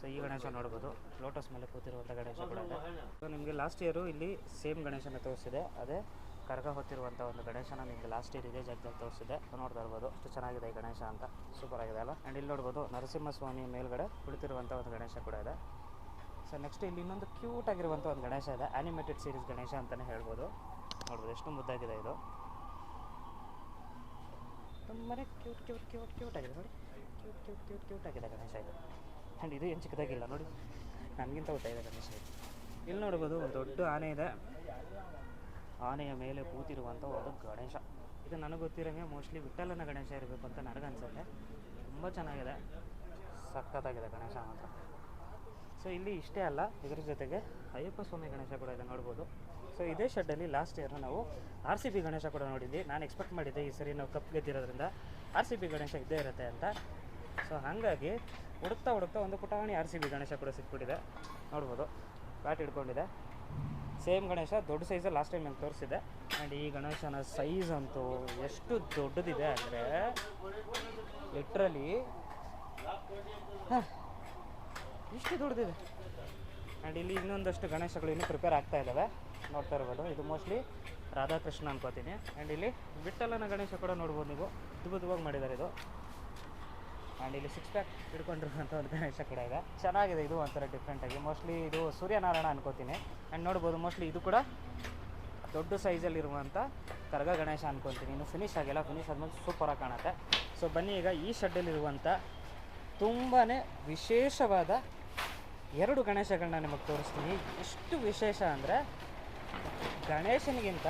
ಸೊ ಈ ಗಣೇಶ ನೋಡ್ಬೋದು, ಲೋಟಸ್ ಮೇಲೆ ಕೂತಿರುವಂಥ ಗಣೇಶ ಕೂಡ ಇದೆ. ಸೊ ನಿಮಗೆ ಲಾಸ್ಟ್ ಇಯರು ಇಲ್ಲಿ ಸೇಮ್ ಗಣೇಶನ ತೋರಿಸಿದೆ, ಅದೇ ಕರಗ ಹೊತ್ತಿರುವಂಥ ಒಂದು ಗಣೇಶನ ನಿಮಗೆ ಲಾಸ್ಟ್ ಇಯರ್ ಇದೇ ಜಾಗದಲ್ಲಿ ತೋರಿಸಿದೆ. ನೋಡ್ತಾ ಇರ್ಬೋದು ಅಷ್ಟು ಚೆನ್ನಾಗಿದೆ ಈ ಗಣೇಶ ಅಂತ, ಸೂಪರ್ ಆಗಿದೆ ಅಲ್ಲ. ಆ್ಯಂಡ್ ಇಲ್ಲಿ ನೋಡ್ಬೋದು ನರಸಿಂಹಸ್ವಾಮಿ ಮೇಲ್ಗಡೆ ಕುಳಿತಿರುವಂಥ ಒಂದು ಗಣೇಶ ಕೂಡ ಇದೆ. ಸೊ ನೆಕ್ಸ್ಟ್ ಇಲ್ಲಿ ಇನ್ನೊಂದು ಕ್ಯೂಟ್ ಆಗಿರುವಂಥ ಒಂದು ಗಣೇಶ ಇದೆ, ಆ್ಯನಿಮೇಟೆಡ್ ಸೀರೀಸ್ ಗಣೇಶ ಅಂತಲೇ ಹೇಳ್ಬೋದು. ನೋಡ್ಬೋದು ಎಷ್ಟು ಮುದ್ದಾಗಿದೆ ಇದು, ತುಂಬಾ ಕ್ಯೂಟ್ ಆಗಿದೆ ನೋಡಿ, ಕ್ಯೂಟ್ ಆಗಿದೆ ಗಣೇಶ ಇದು. ಆ್ಯಂಡ್ ಇದು ಏನು ಚಿಕ್ಕದಾಗಿಲ್ಲ ನೋಡಿ, ನನಗಿಂತ ಉದ್ದ ಇದೆ ಗಣೇಶ ಇದು. ಇಲ್ಲಿ ನೋಡ್ಬೋದು ಒಂದು ದೊಡ್ಡ ಆನೆ ಇದೆ, ಆನೆಯ ಮೇಲೆ ಕೂತಿರುವಂಥ ಒಂದು ಗಣೇಶ. ಇದು ನನಗೆ ಗೊತ್ತಿರೋಂಗೆ ಮೋಸ್ಟ್ಲಿ ವಿಠ್ಠಲನ ಗಣೇಶ ಇರಬೇಕು ಅಂತ ನನಗನ್ಸುತ್ತೆ. ತುಂಬ ಚೆನ್ನಾಗಿದೆ, ಸಖತ್ತಾಗಿದೆ ಗಣೇಶ ಮಾತ್ರ. ಸೊ ಇಲ್ಲಿ ಇಷ್ಟೇ ಅಲ್ಲ, ಇದರ ಜೊತೆಗೆ ಅಯ್ಯಪ್ಪ ಸ್ವಾಮಿ ಗಣೇಶ ಕೂಡ ಇದೆ ನೋಡ್ಬೋದು. ಸೊ ಇದೇ ಶೆಡ್ಡಲ್ಲಿ ಲಾಸ್ಟ್ ಇಯರ್ ನಾವು RCB ಗಣೇಶ ಕೂಡ ನೋಡಿದ್ವಿ. ನಾನು ಎಕ್ಸ್ಪೆಕ್ಟ್ ಮಾಡಿದ್ದೆ ಈ ಸರಿ ನಾವು ಕಪ್ ಗೆದ್ದಿರೋದ್ರಿಂದ RCB ಗಣೇಶ ಇದ್ದೇ ಇರುತ್ತೆ ಅಂತ. ಸೊ ಹಾಗಾಗಿ ಹುಡುಕ್ತಾ ಒಂದು ಪುಟಾಣಿ RCB ಗಣೇಶ ಕೂಡ ಸಿಕ್ಬಿಟ್ಟಿದೆ ನೋಡ್ಬೋದು. ಬ್ಯಾಟ್ ಹಿಡ್ಕೊಂಡಿದೆ, ಸೇಮ್ ಗಣೇಶ ದೊಡ್ಡ ಸೈಜಲ್ಲಿ ಲಾಸ್ಟ್ ಟೈಮ್ ನಂಗೆ ತೋರಿಸಿದೆ. ಆ್ಯಂಡ್ ಈ ಗಣೇಶನ ಸೈಜ್ ಅಂತೂ ಎಷ್ಟು ದೊಡ್ಡದಿದೆ ಅಂದರೆ ಲಿಟ್ರಲಿ ಇಷ್ಟು ದೊಡ್ಡದಿದೆ. ಆ್ಯಂಡ್ ಇಲ್ಲಿ ಇನ್ನೊಂದಷ್ಟು ಗಣೇಶಗಳು ಇನ್ನೂ ಪ್ರಿಪೇರ್ ಆಗ್ತಾ ಇದ್ದಾವೆ ನೋಡ್ತಾ ಇರ್ಬೋದು. ಇದು ಮೋಸ್ಟ್ಲಿ ರಾಧಾಕೃಷ್ಣ ಅನ್ಕೋತೀನಿ. ಆ್ಯಂಡ್ ಇಲ್ಲಿ ವಿಠ್ಠಲನ ಗಣೇಶ ಕೂಡ ನೋಡ್ಬೋದು ನೀವು, ಅದ್ಭುತವಾಗಿ ಮಾಡಿದ್ದಾರೆ ಇದು. ಆ್ಯಂಡ್ ಇಲ್ಲಿ 6 ಪ್ಯಾಕ್ ಹಿಡ್ಕೊಂಡಿರುವಂಥ ಒಂದು ಗಣೇಶ ಕೂಡ ಇದೆ, ಚೆನ್ನಾಗಿದೆ ಇದು ಒಂಥರ ಡಿಫ್ರೆಂಟಾಗಿ. ಮೋಸ್ಟ್ಲಿ ಇದು ಸೂರ್ಯನಾರಾಯಣ ಅನ್ಕೋತೀನಿ. ಆ್ಯಂಡ್ ನೋಡ್ಬೋದು ಮೋಸ್ಟ್ಲಿ ಇದು ಕೂಡ ದೊಡ್ಡ ಸೈಜಲ್ಲಿರುವಂಥ ಕರಗ ಗಣೇಶ ಅನ್ಕೊತೀನಿ. ಇನ್ನು ಫಿನಿಶ್ ಆಗಿಲ್ಲ, ಫಿನಿಶ್ ಆದಮೇಲೆ ಸೂಪರಾಗಿ ಕಾಣುತ್ತೆ. ಸೊ ಬನ್ನಿ ಈಗ ಈ ಶೆಡ್ಡಲ್ಲಿರುವಂಥ ತುಂಬಾ ವಿಶೇಷವಾದ 2 ಗಣೇಶಗಳನ್ನ ನಿಮಗೆ ತೋರಿಸ್ತೀನಿ. ಎಷ್ಟು ವಿಶೇಷ ಅಂದರೆ ಗಣೇಶನಿಗಿಂತ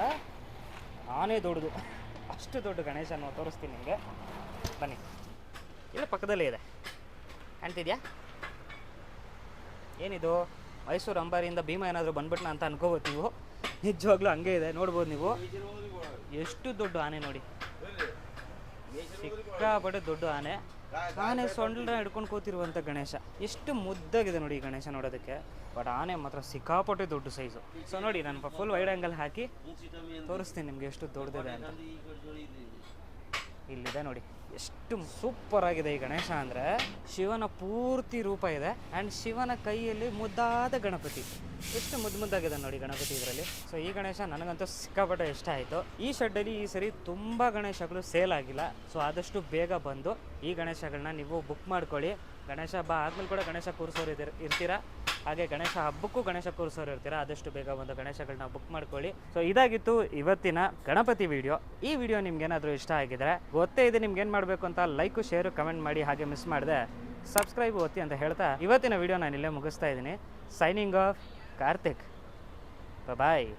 ಆನೆ ದೊಡ್ಡದು, ಅಷ್ಟು ದೊಡ್ಡ ಗಣೇಶನ ತೋರಿಸ್ತೀನಿ ನಿಮಗೆ. ಬನ್ನಿ, ಇಲ್ಲ ಪಕ್ಕದಲ್ಲೇ ಇದೆ, ಕಾಣ್ತಿದ್ಯಾ? ಏನಿದು ಮೈಸೂರು ಅಂಬಾರಿಯಿಂದ ಭೀಮ ಏನಾದರೂ ಬಂದ್ಬಿಟ್ನ ಅಂತ ಅನ್ಕೋಬೋದು ನೀವು. ನಿಜವಾಗ್ಲೂ ಹಂಗೆ ಇದೆ, ನೋಡ್ಬೋದು ನೀವು ಎಷ್ಟು ದೊಡ್ಡ ಆನೆ ನೋಡಿ, ಸಿಕ್ಕಾಪಟ್ಟೆ ದೊಡ್ಡ ಆನೆ. ಆನೆ ಸೊಂಡ್ಲನ್ನ ಹಿಡ್ಕೊಂಡು ಕೂತಿರುವಂಥ ಗಣೇಶ, ಎಷ್ಟು ಮುದ್ದಾಗಿದೆ ನೋಡಿ ಈ ಗಣೇಶ ನೋಡೋದಕ್ಕೆ. ಬಟ್ ಆನೆ ಮಾತ್ರ ಸಿಕ್ಕಾಪಟ್ಟೆ ದೊಡ್ಡ ಸೈಜು. ಸೊ ನೋಡಿ ನಾನು ಫುಲ್ ವೈಡ್ ಆ್ಯಂಗಲ್ ಹಾಕಿ ತೋರಿಸ್ತೀನಿ ನಿಮಗೆ ಎಷ್ಟು ದೊಡ್ಡದಿದೆ ಅಂತ. ಇಲ್ಲಿದೆ ನೋಡಿ, ಎಷ್ಟು ಸೂಪರ್ ಆಗಿದೆ ಈ ಗಣೇಶ ಅಂದರೆ. ಶಿವನ ಪೂರ್ತಿ ರೂಪ ಇದೆ ಆ್ಯಂಡ್ ಶಿವನ ಕೈಯಲ್ಲಿ ಮುದ್ದಾದ ಗಣಪತಿ, ಎಷ್ಟು ಮುದ್ದಾಗಿದೆ ನೋಡಿ ಗಣಪತಿ ಇದರಲ್ಲಿ. ಸೊ ಈ ಗಣೇಶ ನನಗಂತೂ ಸಿಕ್ಕಾಪಟ್ಟೆ ಇಷ್ಟ ಆಯಿತು. ಈ ಶೆಡ್ಡಲ್ಲಿ ಈ ಸರಿ ತುಂಬ ಗಣೇಶಗಳು ಸೇಲ್ ಆಗಿಲ್ಲ. ಸೊ ಆದಷ್ಟು ಬೇಗ ಬಂದು ಈ ಗಣೇಶಗಳನ್ನ ನೀವು ಬುಕ್ ಮಾಡ್ಕೊಳ್ಳಿ. ಗಣೇಶ ಹಬ್ಬ ಆದಮೇಲೆ ಕೂಡ ಗಣೇಶ ಕೂರಿಸೋರು ಇರ್ತೀರಾ, ಹಾಗೆ ಗಣೇಶ ಹಬ್ಬಕ್ಕೂ ಗಣೇಶ ಕೂರಿಸೋರು ಇರ್ತೀರಾ. ಆದಷ್ಟು ಬೇಗ ಒಂದು ಗಣೇಶಗಳನ್ನ ಬುಕ್ ಮಾಡ್ಕೊಳ್ಳಿ. ಸೊ ಇದಾಗಿತ್ತು ಇವತ್ತಿನ ಗಣಪತಿ ವಿಡಿಯೋ. ಈ ವಿಡಿಯೋ ನಿಮ್ಗೇನಾದರೂ ಇಷ್ಟ ಆಗಿದ್ರೆ ಗೊತ್ತೇ ಇದೆ ನಿಮ್ಗೇನು ಮಾಡಬೇಕು ಅಂತ, ಲೈಕು ಶೇರು ಕಮೆಂಟ್ ಮಾಡಿ, ಹಾಗೆ ಮಿಸ್ ಮಾಡಿದೆ ಸಬ್ಸ್ಕ್ರೈಬ್ ಒತ್ತಿ ಅಂತ ಹೇಳ್ತಾ ಇವತ್ತಿನ ವಿಡಿಯೋ ನಾನು ಇಲ್ಲೇ ಮುಗಿಸ್ತಾ ಇದ್ದೀನಿ. Signing off, Karthik. ಬಾಯ್.